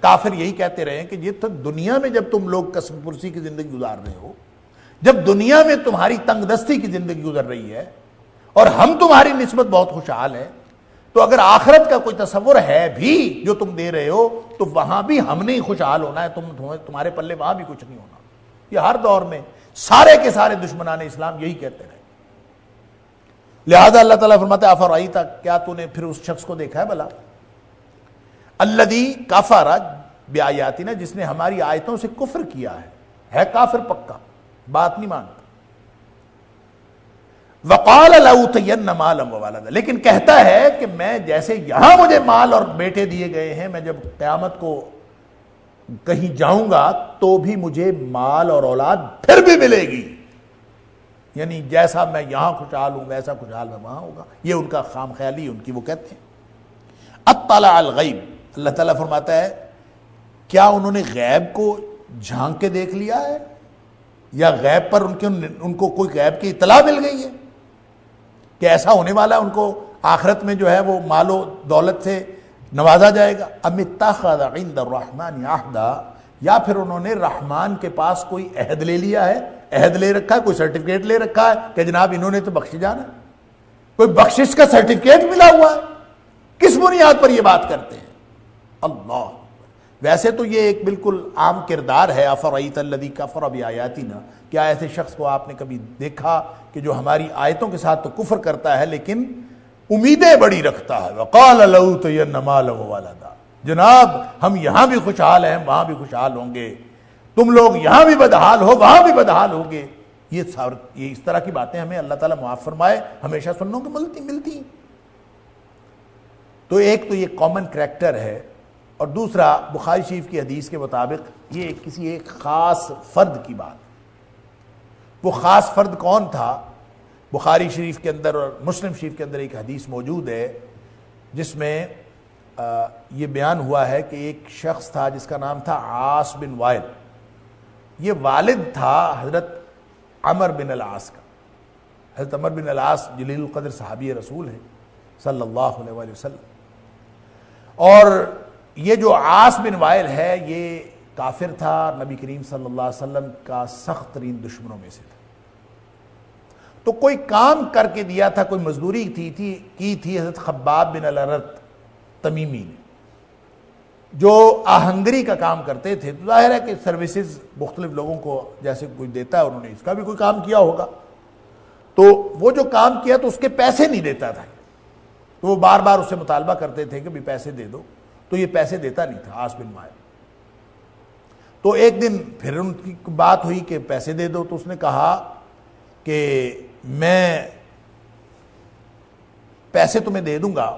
Speaker 1: کافر یہی کہتے رہے ہیں کہ یہ تو دنیا میں جب تم لوگ قسم پرسی کی زندگی گزار رہے ہو، جب دنیا میں تمہاری تنگ دستی کی زندگی گزر رہی ہے اور ہم تمہاری نسبت بہت خوشحال ہیں، تو اگر آخرت کا کوئی تصور ہے بھی جو تم دے رہے ہو تو وہاں بھی ہم نے خوشحال ہونا ہے، تمہارے پلے وہاں بھی کچھ نہیں ہونا۔ یہ ہر دور میں سارے کے سارے دشمنان اسلام یہی کہتے رہے۔ لہذا اللہ تعالیٰ فرماتا ہے افرأیت، کیا تو نے پھر اس شخص کو دیکھا ہے بھلا، الذی کفر بآیاتنا، جس نے ہماری آیتوں سے کفر کیا ہے کافر پکا، بات نہیں مانتا، وقال لأوتین مالا وولدا، لیکن کہتا ہے کہ میں جیسے یہاں مجھے مال اور بیٹے دیے گئے ہیں، میں جب قیامت کو کہیں جاؤں گا تو بھی مجھے مال اور اولاد پھر بھی ملے گی، یعنی جیسا میں یہاں خوشحال ہوں ویسا خوشحال میں وہاں ہوگا۔ یہ ان کا خام خیالی ان کی، وہ کہتے ہیں اطلع الغیب، اللہ تعالیٰ فرماتا ہے کیا انہوں نے غیب کو جھانک کے دیکھ لیا ہے یا غیب پر ان کو کوئی غیب کی اطلاع مل گئی ہے کہ ایسا ہونے والا ہے، ان کو آخرت میں جو ہے وہ مال و دولت سے نوازا جائے گا؟ ام اتخذ عند الرحمن عہدا، یا پھر انہوں نے رحمان کے پاس کوئی عہد لے لیا ہے، عہد لے رکھا ہے، کوئی سرٹیفکیٹ لے رکھا ہے کہ جناب انہوں نے تو بخش جانا، کوئی بخشش کا سرٹیفکیٹ ملا ہوا ہے؟ کس بنیاد پر یہ بات کرتے ہیں؟ اللہ، ویسے تو یہ ایک بالکل عام کردار ہے، افرأیت الذی کفر بآیاتنا، کیا ایسے شخص کو آپ نے کبھی دیکھا کہ جو ہماری آیتوں کے ساتھ تو کفر کرتا ہے لیکن امیدیں بڑی رکھتا ہے؟ وقال لأوتین مالا وولدا، جناب ہم یہاں بھی خوشحال ہیں، وہاں بھی خوشحال ہوں گے، تم لوگ یہاں بھی بدحال ہو وہاں بھی بدحال ہوگے۔ یہ اس طرح کی باتیں ہمیں اللہ تعالیٰ معاف فرمائے ہمیشہ سننے کو ملتی۔ تو ایک تو یہ کامن کریکٹر ہے، اور دوسرا بخاری شریف کی حدیث کے مطابق یہ کسی ایک خاص فرد کی بات۔ وہ خاص فرد کون تھا؟ بخاری شریف کے اندر اور مسلم شریف کے اندر ایک حدیث موجود ہے جس میں یہ بیان ہوا ہے کہ ایک شخص تھا جس کا نام تھا عاص بن وائل۔ یہ والد تھا حضرت عمر بن العاص کا۔ حضرت عمر بن العاص جلیل القدر صحابی رسول ہیں صلی اللہ علیہ وآلہ وسلم، اور یہ جو عاص بن وائل ہے یہ کافر تھا، نبی کریم صلی اللہ علیہ وسلم کا سخت ترین دشمنوں میں سے تھا۔ تو کوئی کام کر کے دیا تھا، کوئی مزدوری کی تھی حضرت خباب بن الارت تمیمی نے، جو آہنگری کا کام کرتے تھے۔ تو ظاہر ہے کہ سروسز مختلف لوگوں کو جیسے کوئی دیتا ہے، انہوں نے اس کا بھی کوئی کام کیا ہوگا، تو وہ جو کام کیا تو اس کے پیسے نہیں دیتا تھا، تو وہ بار بار اس سے مطالبہ کرتے تھے کہ بھی پیسے دے دو، تو یہ پیسے دیتا نہیں تھا عاص بن وائل۔ تو ایک دن پھر ان کی بات ہوئی کہ پیسے دے دو، تو اس نے کہا کہ میں پیسے تمہیں دے دوں گا،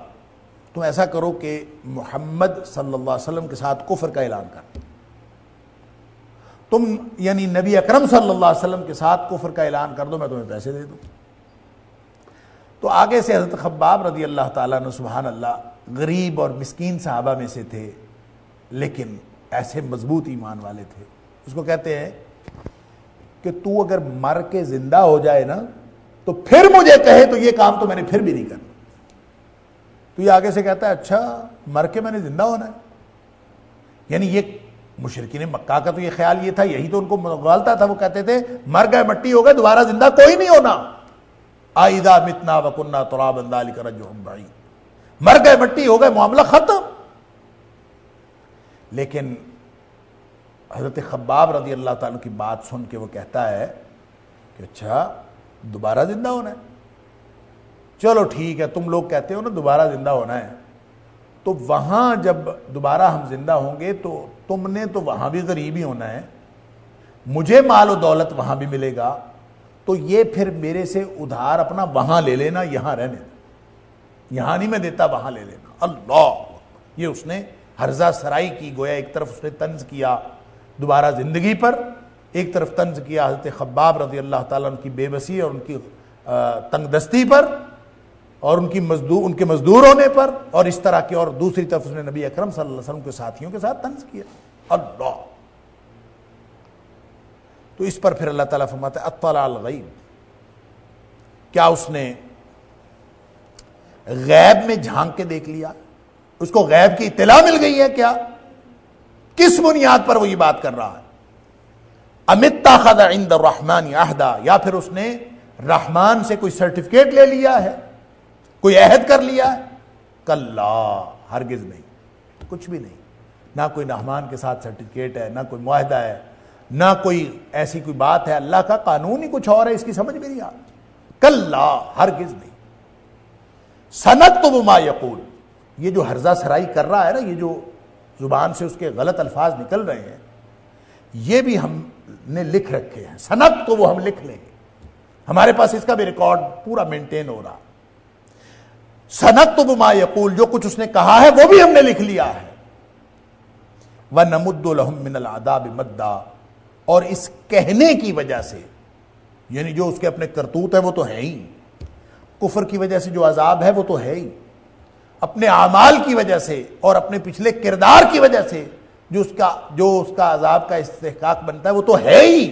Speaker 1: تم ایسا کرو کہ محمد صلی اللہ علیہ وسلم کے ساتھ کفر کا اعلان کر، تم یعنی نبی اکرم صلی اللہ علیہ وسلم کے ساتھ کفر کا اعلان کر دو، میں تمہیں پیسے دے دوں۔ تو آگے سے حضرت خباب رضی اللہ تعالیٰ عنہ سبحان اللہ غریب اور مسکین صحابہ میں سے تھے، لیکن ایسے مضبوط ایمان والے تھے۔ اس کو کہتے ہیں کہ تو اگر مر کے زندہ ہو جائے نا تو پھر مجھے کہے تو یہ کام تو میں نے پھر بھی نہیں کرنا۔ تو یہ آگے سے کہتا ہے اچھا مر کے میں نے زندہ ہونا ہے، یعنی یہ مشرکین مکہ کا تو یہ خیال یہ تھا، یہی تو ان کو غالتا تھا۔ وہ کہتے تھے مر گئے مٹی ہو گئے، دوبارہ زندہ کوئی نہیں ہونا۔ اذا متنا وکنا ترابا ذلک رجع بعید، مر گئے مٹی ہو گئے، معاملہ ختم۔ لیکن حضرت خباب رضی اللہ تعالیٰ کی بات سن کے وہ کہتا ہے کہ اچھا دوبارہ زندہ ہونا ہے، چلو ٹھیک ہے، تم لوگ کہتے ہو نا دوبارہ زندہ ہونا ہے، تو وہاں جب دوبارہ ہم زندہ ہوں گے تو تم نے تو وہاں بھی غریب ہی ہونا ہے، مجھے مال و دولت وہاں بھی ملے گا، تو یہ پھر میرے سے ادھار اپنا وہاں لے لینا، یہاں رہنے دینا، یہاں نہیں میں دیتا وہاں لے لینا۔ اللہ، یہ اس نے ہرزہ سرائی کی، گویا ایک طرف اس نے طنز کیا دوبارہ زندگی پر، ایک طرف طنز کیا حضرت خباب رضی اللہ تعالیٰ ان کی بے بسی اور ان کی تنگ دستی پر اور ان کے مزدور ہونے پر، اور اس طرح کی، اور دوسری طرف اس نے نبی اکرم صلی اللہ علیہ وسلم کے ساتھیوں کے ساتھ طنز کیا۔ اللہ، تو اس پر پھر اللہ تعالیٰ فرماتا ہے اطلع الغیب، کیا اس نے غیب میں جھانک کے دیکھ لیا؟ اس کو غیب کی اطلاع مل گئی ہے کیا؟ کس بنیاد پر وہ یہ بات کر رہا ہے؟ ام اتخذ عند الرحمن عہدا، یا پھر اس نے رحمان سے کوئی سرٹیفکیٹ لے لیا ہے، کوئی عہد کر لیا ہے؟ کلا، ہرگز نہیں، کچھ بھی نہیں، نہ کوئی رحمان کے ساتھ سرٹیفکیٹ ہے، نہ کوئی معاہدہ ہے، نہ کوئی ایسی کوئی بات ہے، اللہ کا قانون ہی کچھ اور ہے، اس کی سمجھ میں نہیں آتی۔ کلا، ہرگز نہیں۔ سنکتب ما یقول، یہ جو ہرزہ سرائی کر رہا ہے نا، یہ جو زبان سے اس کے غلط الفاظ نکل رہے ہیں، یہ بھی ہم نے لکھ رکھے ہیں، سنت تو وہ ہم لکھ لیں گے، ہمارے پاس اس کا بھی ریکارڈ پورا مینٹین ہو رہا۔ سنکتب ما یقول، جو کچھ اس نے کہا ہے وہ بھی ہم نے لکھ لیا ہے۔ وَنَمُدُّ لَهُم مِّنَ الْعَذَابِ مَدًّا، اور اس کہنے کی وجہ سے، یعنی جو اس کے اپنے کرتوت ہے وہ تو ہے ہی، کفر کی وجہ سے جو عذاب ہے وہ تو ہے ہی، اپنے اعمال کی وجہ سے اور اپنے پچھلے کردار کی وجہ سے جو اس کا عذاب کا استحقاق بنتا ہے وہ تو ہے ہی.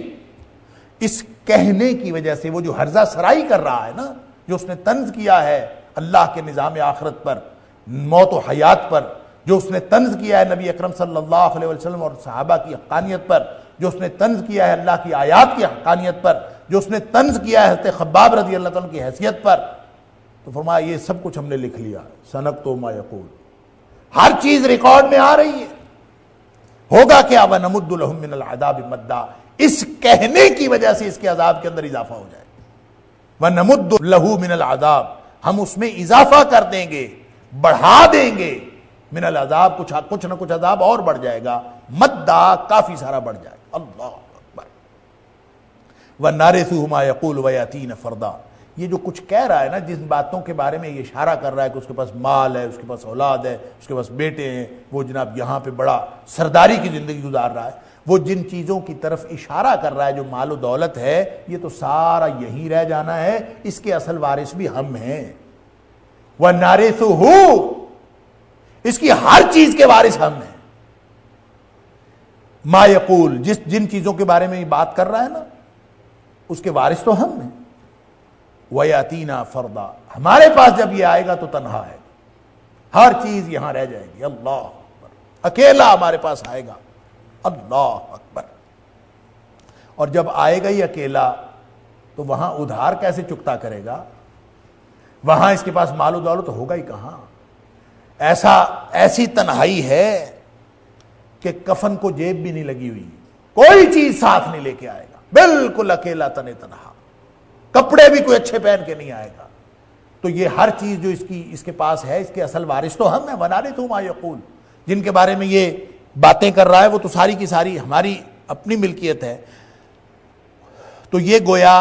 Speaker 1: اس کہنے کی وجہ سے وہ جو ہرزہ سرائی کر رہا ہے نا، جو اس نے طنز کیا ہے اللہ کے نظام آخرت پر، موت و حیات پر، جو اس نے طنز کیا ہے نبی اکرم صلی اللہ علیہ وسلم اور صحابہ کی حقانیت پر، جو اس نے طنز کیا ہے اللہ کی آیات کی حقانیت پر، جو اس نے طنز کیا ہے حضرت خباب رضی اللہ تعالیٰ کی حیثیت پر، تو فرمایا یہ سب کچھ ہم نے لکھ لیا. سنکتب ما یقول، ہر چیز ریکارڈ میں آ رہی ہے. ہوگا کیا؟ وَنَمُدُّ لَهُم مِّنَ الْعَذَابِ مَدًّا، اس کہنے کی وجہ سے اس کے عذاب کے اندر اضافہ ہو جائے. وَنَمُدُّ لَهُ مِنَ الْعَذَابِ، ہم اس میں اضافہ کر دیں گے، بڑھا دیں گے. من العذاب، کچھ نہ کچھ عذاب اور بڑھ جائے گا. مدّا، کافی سارا بڑھ جائے گا. اللہ اکبر. وَنَارِثُهُ مَا يَقُولُ وَيَأْتِينَ فَرْدًا، یہ جو کچھ کہہ رہا ہے نا، جن باتوں کے بارے میں یہ اشارہ کر رہا ہے کہ اس کے پاس مال ہے، اس کے پاس اولاد ہے، اس کے پاس بیٹے ہیں، وہ جناب یہاں پہ بڑا سرداری کی زندگی گزار رہا ہے، وہ جن چیزوں کی طرف اشارہ کر رہا ہے جو مال و دولت ہے، یہ تو سارا یہی رہ جانا ہے. اس کے اصل وارث بھی ہم ہیں. وَنَارِثُهُ، اس کی ہر چیز کے وارث ہم ہیں. ما یقول، جن چیزوں کے بارے میں یہ بات کر رہا ہے نا، اس کے وارث تو ہم ہیں. وَيَأْتِينَا فَرْدًا، ہمارے پاس جب یہ آئے گا تو تنہا ہے، ہر چیز یہاں رہ جائے گی. اللہ اکبر. اکیلا ہمارے پاس آئے گا. اللہ اکبر. اور جب آئے گا ہی اکیلا تو وہاں ادھار کیسے چکتا کرے گا؟ وہاں اس کے پاس مال و دولت ہوگا ہی کہاں. ایسی تنہائی ہے کہ کفن کو جیب بھی نہیں لگی ہوئی، کوئی چیز ساتھ نہیں لے کے آئے گا، بالکل اکیلا تنہا. کپڑے بھی کوئی اچھے پہن کے نہیں آئے گا. تو یہ ہر چیز جو اس کے پاس ہے، اس کے اصل وارث تو ہم ہیں. وَنَارِثُهُ مَا يَقُولُ، جن کے بارے میں یہ باتیں کر رہا ہے وہ تو ساری کی ساری ہماری اپنی ملکیت ہے. تو یہ گویا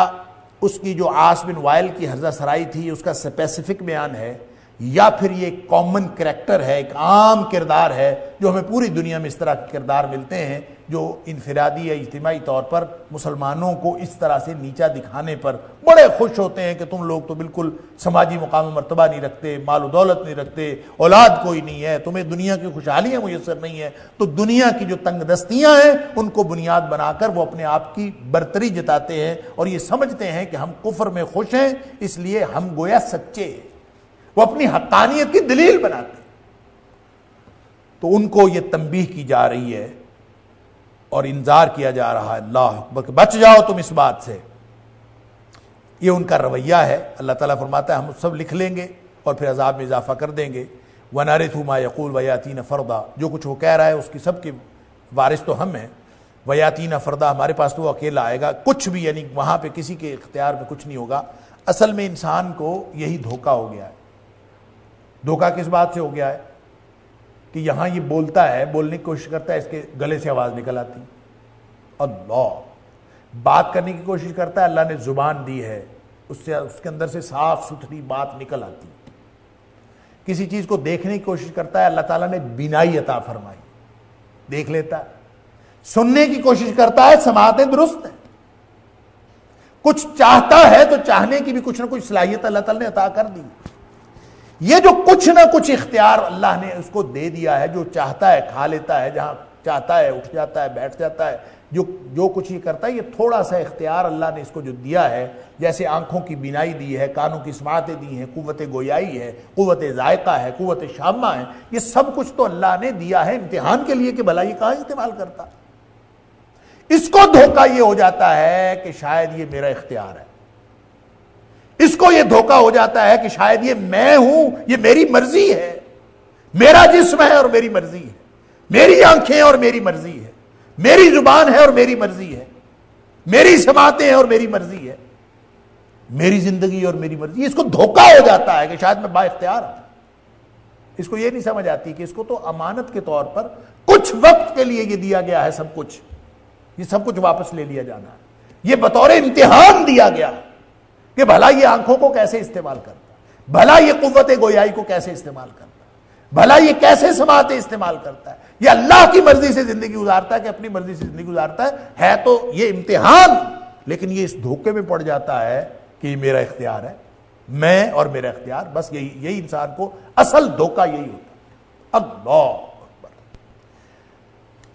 Speaker 1: اس کی جو عاص بن وائل کی ہرزہ سرائی تھی، اس کا اسپیسیفک بیان ہے، یا پھر یہ ایک کامن کریکٹر ہے، ایک عام کردار ہے جو ہمیں پوری دنیا میں اس طرح کے کردار ملتے ہیں جو انفرادی یا اجتماعی طور پر مسلمانوں کو اس طرح سے نیچا دکھانے پر بڑے خوش ہوتے ہیں کہ تم لوگ تو بالکل سماجی مقام و مرتبہ نہیں رکھتے، مال و دولت نہیں رکھتے، اولاد کوئی نہیں ہے، تمہیں دنیا کی خوشحالیاں میسر نہیں ہے. تو دنیا کی جو تنگ دستیاں ہیں ان کو بنیاد بنا کر وہ اپنے آپ کی برتری جتاتے ہیں اور یہ سمجھتے ہیں کہ ہم کفر میں خوش ہیں اس لیے ہم گویا سچے ہیں. وہ اپنی حقانیت کی دلیل بناتے ہیں. تو ان کو یہ تنبیہ کی جا رہی ہے اور انذار کیا جا رہا ہے، اللہ اکبر، بچ جاؤ تم اس بات سے. یہ ان کا رویہ ہے. اللہ تعالیٰ فرماتا ہے ہم سب لکھ لیں گے اور پھر عذاب میں اضافہ کر دیں گے. وَنَارِثُهُ مَا يَقُولُ وَيَأْتِينَ فَرْدًا، جو کچھ وہ کہہ رہا ہے اس کی سب کے وارث تو ہم ہیں. وَيَأْتِينَ فَرْدًا، ہمارے پاس تو وہ اکیلا آئے گا. کچھ بھی یعنی وہاں پہ کسی کے اختیار میں کچھ نہیں ہوگا. اصل میں انسان کو یہی دھوکہ ہو گیا ہے. دھوکہ کس بات سے ہو گیا ہے کہ یہاں یہ بولتا ہے، بولنے کی کوشش کرتا ہے، اس کے گلے سے آواز نکل آتی. اللہ، بات کرنے کی کوشش کرتا ہے، اللہ نے زبان دی ہے، اس کے اندر سے صاف ستھری بات نکل آتی. کسی چیز کو دیکھنے کی کوشش کرتا ہے، اللہ تعالیٰ نے بینائی عطا فرمائی، دیکھ لیتا ہے. سننے کی کوشش کرتا ہے، سماعتیں درست ہیں. کچھ چاہتا ہے تو چاہنے کی بھی کچھ نہ کچھ صلاحیت اللہ تعالیٰ نے عطا کر دی. یہ جو کچھ نہ کچھ اختیار اللہ نے اس کو دے دیا ہے، جو چاہتا ہے کھا لیتا ہے، جہاں چاہتا ہے اٹھ جاتا ہے، بیٹھ جاتا ہے، جو کچھ یہ کرتا ہے، یہ تھوڑا سا اختیار اللہ نے اس کو جو دیا ہے، جیسے آنکھوں کی بینائی دی ہے، کانوں کی سماعتیں دی ہیں، قوت گویائی ہے، قوت ذائقہ ہے، قوت شامہ ہے، یہ سب کچھ تو اللہ نے دیا ہے امتحان کے لیے کہ بھلا یہ کہاں استعمال کرتا. اس کو دھوکہ یہ ہو جاتا ہے کہ شاید یہ میرا اختیار ہے. اس کو یہ دھوکہ ہو جاتا ہے کہ شاید یہ میں ہوں، یہ میری مرضی ہے، میرا جسم ہے اور میری مرضی ہے، میری آنکھیں اور میری مرضی ہے، میری زبان ہے اور میری مرضی ہے، میری سماعتیں ہیں اور میری مرضی ہے، میری زندگی اور میری مرضی. اس کو دھوکہ ہو جاتا ہے کہ شاید میں با اختیار ہوں. اس کو یہ نہیں سمجھ آتی کہ اس کو تو امانت کے طور پر کچھ وقت کے لیے یہ دیا گیا ہے، سب کچھ، یہ سب کچھ واپس لے لیا جانا ہے. یہ بطور امتحان دیا گیا کہ بھلا یہ آنکھوں کو کیسے استعمال کرتا ہے، بھلا یہ قوت گویائی کو کیسے استعمال کرتا ہے، بھلا یہ کیسے سماعتیں استعمال کرتا ہے، یہ اللہ کی مرضی سے زندگی گزارتا ہے کہ اپنی مرضی سے زندگی گزارتا ہے تو یہ امتحان. لیکن یہ اس دھوکے میں پڑ جاتا ہے کہ یہ میرا اختیار ہے، میں اور میرا اختیار، بس یہی انسان کو اصل دھوکہ یہی ہوتا ہے. اللہ اکبر.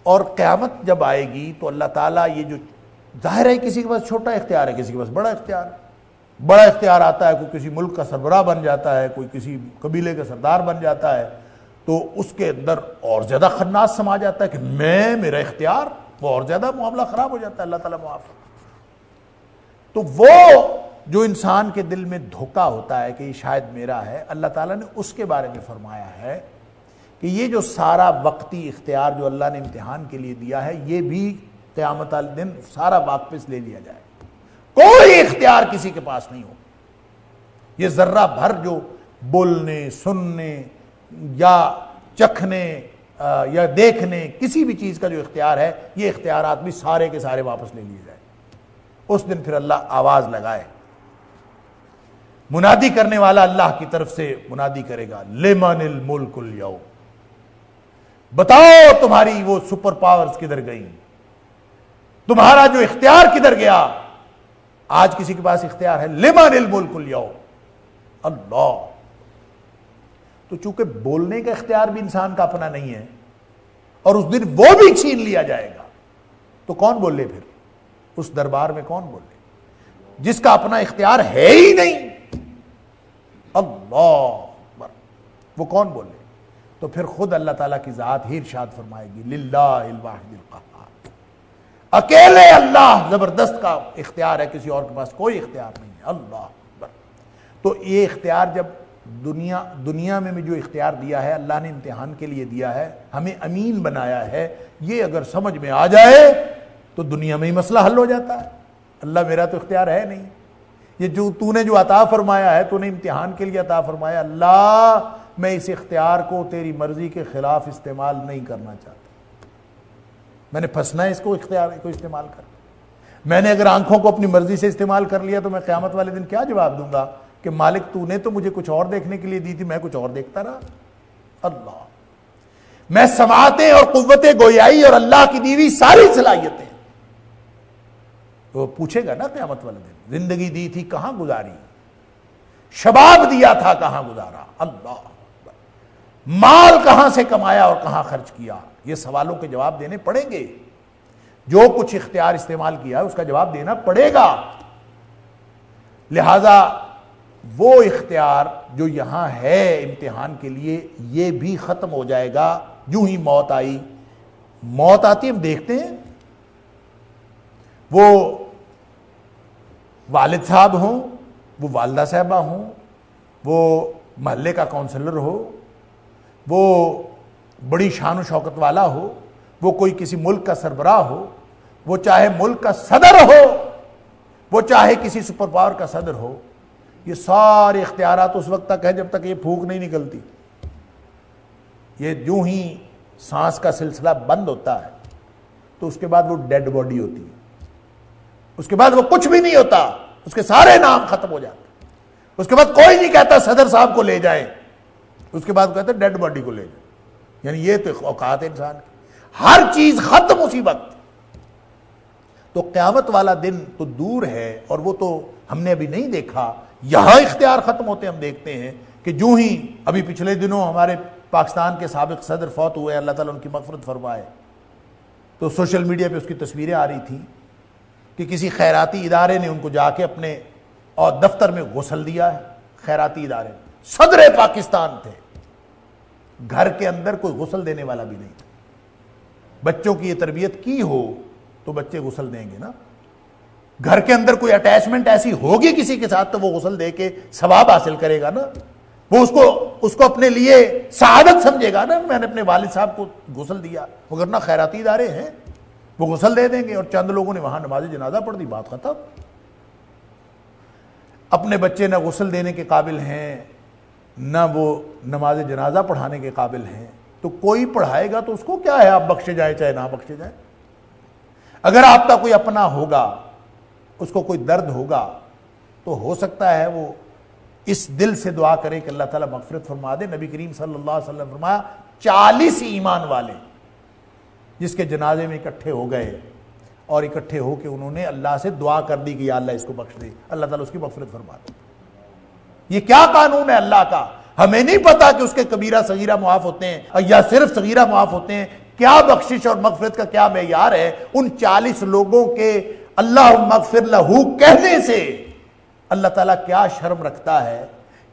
Speaker 1: اور قیامت جب آئے گی تو اللہ تعالیٰ یہ جو ظاہر ہے کسی کے پاس چھوٹا اختیار ہے، کسی کے پاس بڑا اختیار ہے. بڑا اختیار آتا ہے، کوئی کسی ملک کا سربراہ بن جاتا ہے، کوئی کسی قبیلے کا سردار بن جاتا ہے، تو اس کے اندر اور زیادہ خناس سما جاتا ہے کہ میرا اختیار، وہ اور زیادہ معاملہ خراب ہو جاتا ہے. اللہ تعالیٰ معاف. تو وہ جو انسان کے دل میں دھوکہ ہوتا ہے کہ یہ شاید میرا ہے، اللہ تعالیٰ نے اس کے بارے میں فرمایا ہے کہ یہ جو سارا وقتی اختیار جو اللہ نے امتحان کے لیے دیا ہے، یہ بھی قیامت والے دن سارا واپس لے لیا جائے. کوئی اختیار کسی کے پاس نہیں ہو. یہ ذرہ بھر جو بولنے، سننے یا چکھنے یا دیکھنے کسی بھی چیز کا جو اختیار ہے، یہ اختیارات بھی سارے کے سارے واپس لے لیے جائیں. اس دن پھر اللہ آواز لگائے، منادی کرنے والا اللہ کی طرف سے منادی کرے گا، لمن الملک اليوم، بتاؤ تمہاری وہ سپر پاورز کدھر گئیں، تمہارا جو اختیار کدھر گیا. آج کسی کے پاس اختیار ہے، لمن الملک اليوم، اللہ. تو چونکہ بولنے کا اختیار بھی انسان کا اپنا نہیں ہے اور اس دن وہ بھی چھین لیا جائے گا، تو کون بولے پھر اس دربار میں؟ کون بولے جس کا اپنا اختیار ہے ہی نہیں؟ اللہ اکبر. وہ کون بولے؟ تو پھر خود اللہ تعالیٰ کی ذات ہی ارشاد فرمائے گی، للہ الواحد القہار، اکیلے اللہ زبردست کا اختیار ہے، کسی اور کے پاس کوئی اختیار نہیں ہے. اللہ اکبر. تو یہ اختیار جب دنیا میں جو اختیار دیا ہے اللہ نے امتحان کے لیے دیا ہے، ہمیں امین بنایا ہے، یہ اگر سمجھ میں آ جائے تو دنیا میں ہی مسئلہ حل ہو جاتا ہے. اللہ میرا تو اختیار ہے نہیں، یہ جو تو نے جو عطا فرمایا ہے، تو نے امتحان کے لیے عطا فرمایا، اللہ میں اس اختیار کو تیری مرضی کے خلاف استعمال نہیں کرنا چاہتا. میں نے پھنسنا ہے اس کو اختیار کو استعمال کر. میں نے اگر آنکھوں کو اپنی مرضی سے استعمال کر لیا تو میں قیامت والے دن کیا جواب دوں گا کہ مالک تو نے تو مجھے کچھ اور دیکھنے کے لیے دی تھی، میں کچھ اور دیکھتا رہا. اللہ، میں سماعتیں اور قوت گویائی اور اللہ کی دی ہوئی ساری صلاحیتیں، وہ پوچھے گا نا قیامت والے دن، زندگی دی تھی کہاں گزاری، شباب دیا تھا کہاں گزارا، اللہ، مال کہاں سے کمایا اور کہاں خرچ کیا. یہ سوالوں کے جواب دینے پڑیں گے. جو کچھ اختیار استعمال کیا ہے اس کا جواب دینا پڑے گا. لہذا وہ اختیار جو یہاں ہے امتحان کے لیے، یہ بھی ختم ہو جائے گا. جو ہی موت آئی، موت آتی ہم دیکھتے ہیں، وہ والد صاحب ہوں، وہ والدہ صاحبہ ہوں، وہ محلے کا کونسلر ہو، وہ بڑی شان و شوکت والا ہو، وہ کوئی کسی ملک کا سربراہ ہو، وہ چاہے ملک کا صدر ہو، وہ چاہے کسی سپر پاور کا صدر ہو، یہ سارے اختیارات اس وقت تک ہے جب تک یہ پھونک نہیں نکلتی. یہ جو ہی سانس کا سلسلہ بند ہوتا ہے تو اس کے بعد وہ ڈیڈ باڈی ہوتی ہے، اس کے بعد وہ کچھ بھی نہیں ہوتا، اس کے سارے نام ختم ہو جاتے. اس کے بعد کوئی نہیں کہتا صدر صاحب کو لے جائیں، اس کے بعد کہتے ہیں ڈیڈ باڈی کو لے جائیں. یعنی یہ تو اوقات ہے انسان کی، ہر چیز ختم اسی وقت. تو قیامت والا دن تو دور ہے اور وہ تو ہم نے ابھی نہیں دیکھا. یہاں اختیار ختم ہوتے ہم دیکھتے ہیں کہ جو ہی ابھی پچھلے دنوں ہمارے پاکستان کے سابق صدر فوت ہوئے، اللہ تعالیٰ ان کی مغفرت فرمائے، تو سوشل میڈیا پہ اس کی تصویریں آ رہی تھیں کہ کسی خیراتی ادارے نے ان کو جا کے اپنے اور دفتر میں غسل دیا ہے. خیراتی ادارے، صدر پاکستان تھے، گھر کے اندر کوئی غسل دینے والا بھی نہیں تھا. بچوں کی یہ تربیت کی ہو تو بچے غسل دیں گے نا. گھر کے اندر کوئی اٹیچمنٹ ایسی ہوگی کسی کے ساتھ تو وہ غسل دے کے ثواب حاصل کرے گا نا. وہ اس کو اپنے لیے سعادت سمجھے گا نا، میں نے اپنے والد صاحب کو غسل دیا. وگرنہ خیراتی ادارے ہیں، وہ غسل دے دیں گے اور چند لوگوں نے وہاں نماز جنازہ پڑھ دی، بات ختم. اپنے بچے نہ غسل دینے کے قابل ہیں، نہ وہ نماز جنازہ پڑھانے کے قابل ہیں، تو کوئی پڑھائے گا تو اس کو کیا ہے، آپ بخشے جائے چاہے نہ بخشے جائے. اگر آپ کا کوئی اپنا ہوگا، اس کو کوئی درد ہوگا، تو ہو سکتا ہے وہ اس دل سے دعا کرے کہ اللہ تعالیٰ مغفرت فرما دے. نبی کریم صلی اللہ علیہ وسلم فرمایا 40 ایمان والے جس کے جنازے میں اکٹھے ہو گئے اور اکٹھے ہو کے انہوں نے اللہ سے دعا کر دی کہ یا اللہ اس کو بخش دے، اللہ تعالیٰ اس کی مغفرت فرما دے. یہ کیا قانون ہے اللہ کا؟ ہمیں نہیں پتا کہ اس کے کبیرہ صغیرہ معاف ہوتے ہیں یا صرف صغیرہ معاف ہوتے ہیں. کیا بخشش اور مغفرت کا کیا معیار ہے؟ ان 40 لوگوں کے اللہم اغفر لہو کہنے سے اللہ تعالیٰ کیا شرم رکھتا ہے،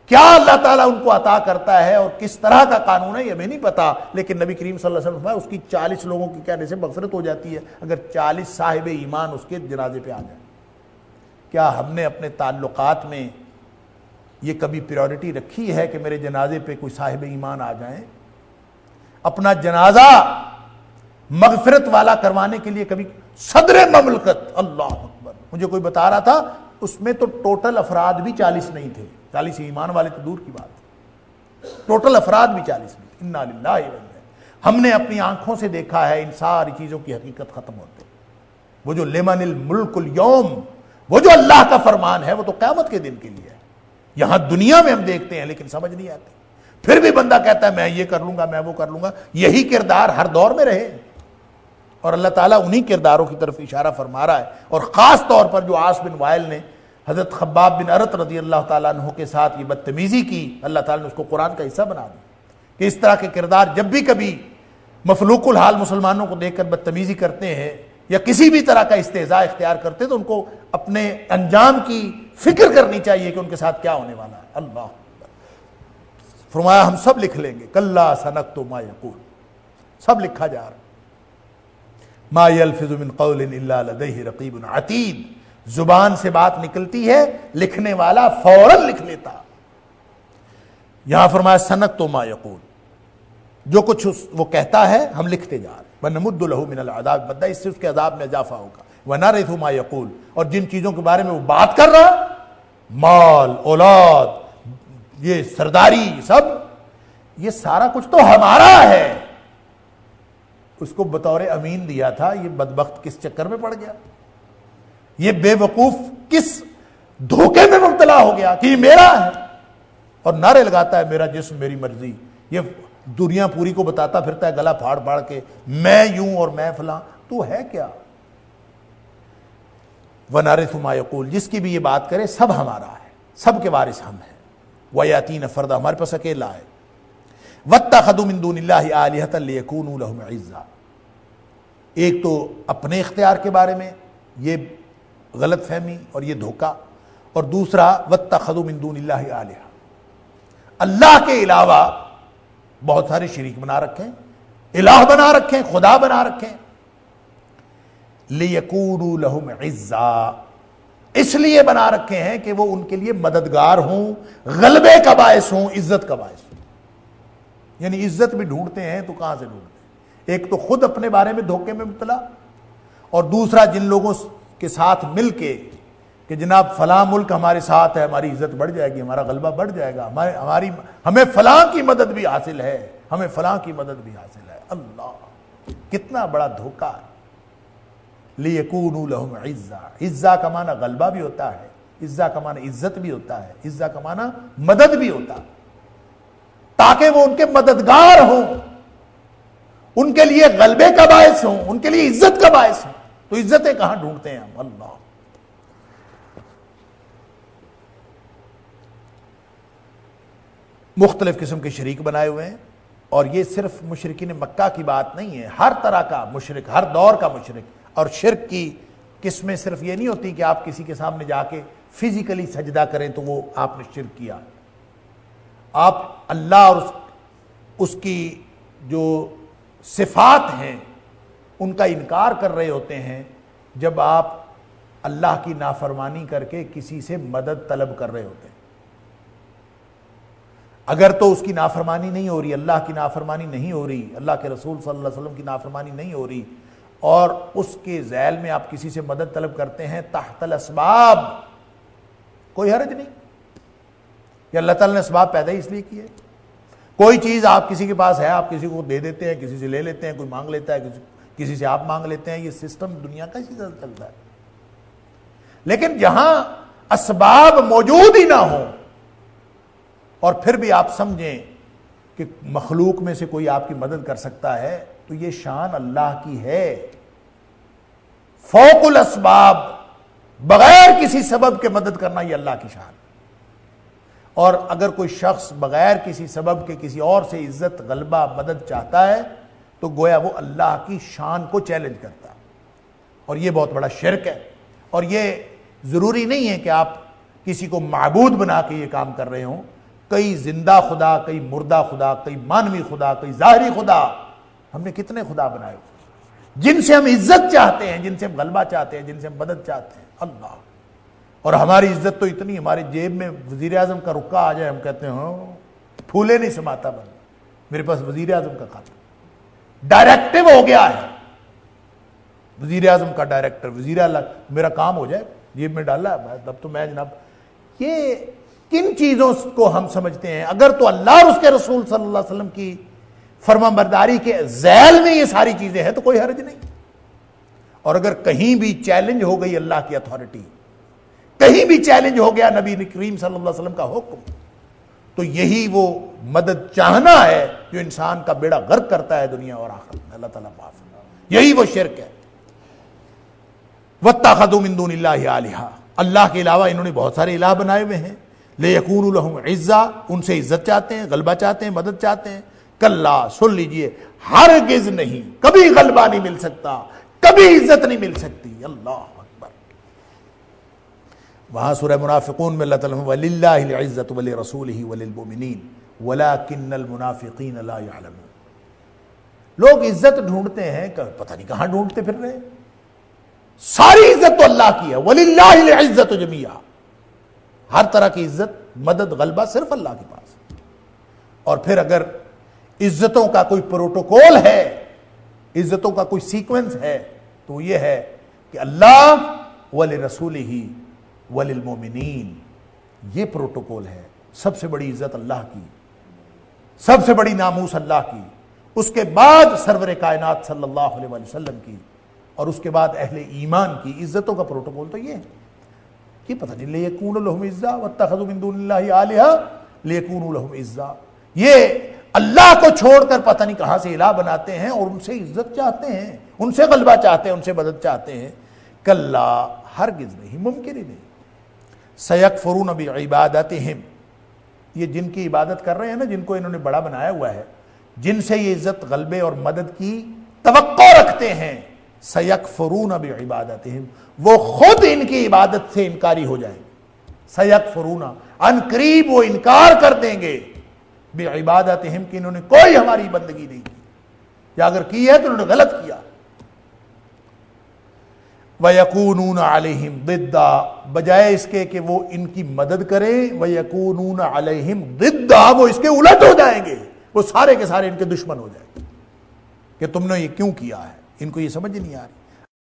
Speaker 1: کیا اللہ تعالیٰ ان کو عطا کرتا ہے اور کس طرح کا قانون ہے یہ ہمیں نہیں پتا، لیکن نبی کریم صلی اللہ علیہ وسلم اس کی 40 لوگوں کے کہنے سے مغفرت ہو جاتی ہے اگر 40 صاحب ایمان اس کے جنازے پہ آ جائیں۔ کیا ہم نے اپنے تعلقات میں یہ کبھی پریورٹی رکھی ہے کہ میرے جنازے پہ کوئی صاحب ایمان آ جائیں؟ اپنا جنازہ مغفرت والا کروانے کے لیے کبھی صدر مملکت، اللہ اکبر، مجھے کوئی بتا رہا تھا اس میں تو ٹوٹل افراد بھی 40 نہیں تھے، 40 ایمان والے تو دور کی بات، ٹوٹل افراد بھی 40 نہیں تھے۔ انا للہ و انا الیہ راجعون۔ ہم نے اپنی آنکھوں سے دیکھا ہے ان ساری چیزوں کی حقیقت ختم ہوتے، وہ جو لمن الملک اليوم، وہ جو اللہ کا فرمان ہے وہ تو قیامت کے دن کے لیے ہے، یہاں دنیا میں ہم دیکھتے ہیں لیکن سمجھ نہیں آتی، پھر بھی بندہ کہتا ہے میں یہ کر لوں گا، میں وہ کر لوں گا۔ یہی کردار ہر دور میں رہے اور اللہ تعالیٰ انہی کرداروں کی طرف اشارہ فرما رہا ہے، اور خاص طور پر جو عاص بن وائل نے حضرت خباب بن ارت رضی اللہ تعالیٰ عنہ کے ساتھ یہ بدتمیزی کی، اللہ تعالیٰ نے اس کو قرآن کا حصہ بنا دیا کہ اس طرح کے کردار جب بھی کبھی مفلوق الحال مسلمانوں کو دیکھ کر بدتمیزی کرتے ہیں یا کسی بھی طرح کا استہزاء اختیار کرتے ہیں تو ان کو اپنے انجام کی فکر کرنی چاہیے کہ ان کے ساتھ کیا ہونے والا ہے۔ اللہ فرمایا ہم سب لکھ لیں گے، کلا سنکتب ما یقول، سب لکھا جا رہا، ما یلفظ من قول الا لدیہ رقیب عتید، زبان سے بات نکلتی ہے لکھنے والا فوراً لکھ لیتا۔ یہاں فرمایا سنکتب ما یقول، جو کچھ وہ کہتا ہے ہم لکھتے جا رہے ہیں، وَنَمُدُّ لَهُ مِنَ الْعَذَابِ مَدًّا، اس سے اس کے عذاب میں اضافہ ہوگا، وَنَرِثُ مَا يَقُولُ، اور جن چیزوں کے بارے میں وہ بات کر رہا، مال، اولاد، یہ سرداری، سب یہ سارا کچھ تو ہمارا ہے، اس کو بطور امین دیا تھا، یہ بدبخت کس چکر میں پڑ گیا، یہ بے وقوف کس دھوکے میں مبتلا ہو گیا کہ یہ میرا ہے، اور نعرے لگاتا ہے میرا جسم میری مرضی، یہ دنیا پوری کو بتاتا پھرتا ہے گلا پھاڑ پھاڑ کے میں یوں اور میں فلاں، تو ہے کیا؟ وَنَرِثُ مَا يَقُولُ، جس کی بھی یہ بات کرے سب ہمارا ہے، سب کے وارث ہم ہیں، وَيَأْتِينَ فَرْدًا، ہمارے پاس اکیلا ہے، وَاتَّخَذُوا مِن دُونِ اللَّهِ آلِهَةً لِيَكُونُوا لَهُمْ عِزًّا، ایک تو اپنے اختیار کے بارے میں یہ غلط فہمی اور یہ دھوکہ، اور دوسرا وَاتَّخَذُوا مِن دُونِ اللَّهِ آلِهَةً، اللہ کے علاوہ بہت سارے شریک بنا رکھیں، الہ بنا رکھیں، خدا بنا رکھیں، لِيَكُونُوا لَهُمْ عِزًّا، اس لیے بنا رکھے ہیں کہ وہ ان کے لیے مددگار ہوں، غلبے کا باعث ہوں، عزت کا باعث ہوں، یعنی عزت بھی ڈھونڈتے ہیں تو کہاں سے ڈھونڈتے ہیں؟ ایک تو خود اپنے بارے میں دھوکے میں مبتلا، اور دوسرا جن لوگوں کے ساتھ مل کے کہ جناب فلاں ملک ہمارے ساتھ ہے، ہماری عزت بڑھ جائے گی، ہمارا غلبہ بڑھ جائے گا، ہمیں فلاں کی مدد بھی حاصل ہے، ہمیں فلاں کی مدد بھی حاصل ہے۔ اللہ کتنا بڑا دھوکہ ہے۔ لِيَكُونُوا لَهُمْ عِزًّا، عزّا کا معنی غلبہ بھی ہوتا ہے، عزّا کا معنی عزت بھی ہوتا ہے، عزّا کا معنی مدد بھی ہوتا ہے، تاکہ وہ ان کے مددگار ہوں، ان کے لیے غلبے کا باعث ہوں، ان کے لیے عزت کا باعث ہوں۔ تو عزتیں کہاں ڈھونڈتے ہیں ہم؟ اللہ مختلف قسم کے شریک بنائے ہوئے ہیں، اور یہ صرف مشرکین مکہ کی بات نہیں ہے، ہر طرح کا مشرک، ہر دور کا مشرک۔ اور شرک کی قسمیں صرف یہ نہیں ہوتی کہ آپ کسی کے سامنے جا کے فزیکلی سجدہ کریں تو وہ آپ نے شرک کیا، آپ اللہ اور اس کی جو صفات ہیں ان کا انکار کر رہے ہوتے ہیں جب آپ اللہ کی نافرمانی کر کے کسی سے مدد طلب کر رہے ہوتے ہیں۔ اگر تو اس کی نافرمانی نہیں ہو رہی، اللہ کی نافرمانی نہیں ہو رہی، اللہ کے رسول صلی اللہ علیہ وسلم کی نافرمانی نہیں ہو رہی، اور اس کے ذیل میں آپ کسی سے مدد طلب کرتے ہیں تحت الاسباب، کوئی حرج نہیں، یہ اللہ تعالیٰ نے اسباب پیدا ہی اس لیے کیے۔ کوئی چیز آپ کسی کے پاس ہے، آپ کسی کو دے دیتے ہیں، کسی سے لے لیتے ہیں، کوئی مانگ لیتا ہے، کسی سے آپ مانگ لیتے ہیں، یہ سسٹم دنیا کا اسی طرح چلتا ہے۔ لیکن جہاں اسباب موجود ہی نہ ہوں اور پھر بھی آپ سمجھیں کہ مخلوق میں سے کوئی آپ کی مدد کر سکتا ہے تو یہ شان اللہ کی ہے، فوق الاسباب، بغیر کسی سبب کے مدد کرنا یہ اللہ کی شان۔ اور اگر کوئی شخص بغیر کسی سبب کے کسی اور سے عزت، غلبہ، مدد چاہتا ہے تو گویا وہ اللہ کی شان کو چیلنج کرتا ہے، اور یہ بہت بڑا شرک ہے۔ اور یہ ضروری نہیں ہے کہ آپ کسی کو معبود بنا کے یہ کام کر رہے ہوں۔ کئی زندہ خدا، کئی مردہ خدا، کئی مانوی خدا، کئی ظاہری خدا، ہم نے کتنے خدا بنائے جن سے ہم عزت چاہتے ہیں، جن سے ہم غلبہ چاہتے ہیں، جن سے ہم مدد چاہتے ہیں، اللہ۔ اور ہماری عزت تو اتنی، ہماری جیب میں وزیر اعظم کا رکا آ جائے ہم کہتے ہیں ہاں پھولے نہیں سماتا بندہ، میرے پاس وزیر اعظم کا کھاتا، ڈائریکٹو ہو گیا ہے وزیر اعظم کا ڈائریکٹر، وزیر اعلیٰ، میرا کام ہو جائے جیب میں ڈالا ہے اب تو میں جناب۔ یہ کن چیزوں کو ہم سمجھتے ہیں؟ اگر تو اللہ اور اس کے رسول صلی اللہ علیہ وسلم کی فرما برداری کے ذیل میں یہ ساری چیزیں ہیں تو کوئی حرج نہیں۔ اور اگر کہیں بھی چیلنج ہو گئی اللہ کی اتھارٹی، کہیں بھی چیلنج ہو گیا نبی کریم صلی اللہ علیہ وسلم کا حکم، تو یہی وہ مدد چاہنا ہے جو انسان کا بیڑا غرق کرتا ہے دنیا اور آخرت میں۔ اللہ تعالیٰ معاف فرمائے، یہی وہ شرک ہے۔ وَاتَّخَذُوا مِن دُونِ اللَّهِ آلِهَةً، اللہ کے علاوہ انہوں نے بہت سارے الہ بنائے ہوئے ہیں۔ لِيَكُونُوا لَهُمْ عِزًّا، ان سے عزت چاہتے ہیں، غلبہ چاہتے ہیں، مدد چاہتے ہیں۔ کلا، سن لیجئے، ہرگز نہیں، کبھی غلبہ نہیں مل سکتا، کبھی عزت نہیں مل سکتی۔ اللہ اکبر۔ وہاں سورہ منافقون میں اللہ تعالیٰ وَلِلَّهِ الْعِزَّةُ وَلِرَسُولِهِ وَلِلْمُؤْمِنِينَ وَلَكِنَّ الْمُنَافِقِينَ لَا يَعْلَمُونَ۔ لوگ عزت ڈھونڈتے ہیں، پتہ نہیں کہاں ڈھونڈتے پھر رہے ہیں۔ ساری عزت تو اللہ کی ہے، وَلِلَّهِ الْعِزَّةُ جَمِيعًا، ہر طرح کی عزت، مدد، غلبہ صرف اللہ کے پاس۔ اور پھر اگر عزتوں کا کوئی پروٹوکول ہے، عزتوں کا کوئی سیکوینس ہے، تو یہ ہے کہ اللہ وَلِرَسُولِهِ وَلِلْمُؤْمِنِينَ، یہ پروٹوکول ہے۔ سب سے بڑی عزت اللہ کی، سب سے بڑی ناموس اللہ کی، اس کے بعد سرور کائنات صلی اللہ علیہ وسلم کی، اور اس کے بعد اہل ایمان کی عزتوں کا پروٹوکول تو یہ ہے کہ پتہ نہیں لِيَكُونَ لَهُمْ عِزًّا وَاتَّخَذُوا مِن دُونِ اللَّهِ آلِهَةً لِيَكُونُوا لَهُمْ عِزًّا، یہ اللہ کو چھوڑ کر پتہ نہیں کہاں سے الہ بناتے ہیں اور ان سے عزت چاہتے ہیں، ان سے غلبہ چاہتے ہیں، ان سے مدد چاہتے ہیں۔ کلا، ہرگز نہیں، ممکن ہی نہیں۔ سَيَكْفُرُونَ بِعِبَادَتِهِمْ، یہ جن کی عبادت کر رہے ہیں نا، جن کو انہوں نے بڑا بنایا ہوا ہے، جن سے یہ عزت، غلبے اور مدد کی توقع رکھتے ہیں، سَيَكْفُرُونَ بِعِبَادَتِهِمْ، وہ خود ان کی عبادت سے انکاری ہو جائیں گے۔ سَيَكْفُرُونَ، ان قریب وہ انکار کر دیں گے، بعبادتہم، کہ انہوں نے کوئی ہماری بندگی نہیں کی، یا اگر کی ہے تو انہوں نے غلط کیا۔ وَيَكُونُونَ عَلَيْهِمْ ضِدًّا، بجائے اس کے کہ وہ ان کی مدد کریں، وَيَكُونُونَ عَلَيْهِمْ ضِدًّا، وہ اس کے الٹ ہو جائیں گے، وہ سارے کے سارے ان کے دشمن ہو جائیں گے کہ تم نے یہ کیوں کیا ہے۔ ان کو یہ سمجھ نہیں آ رہی۔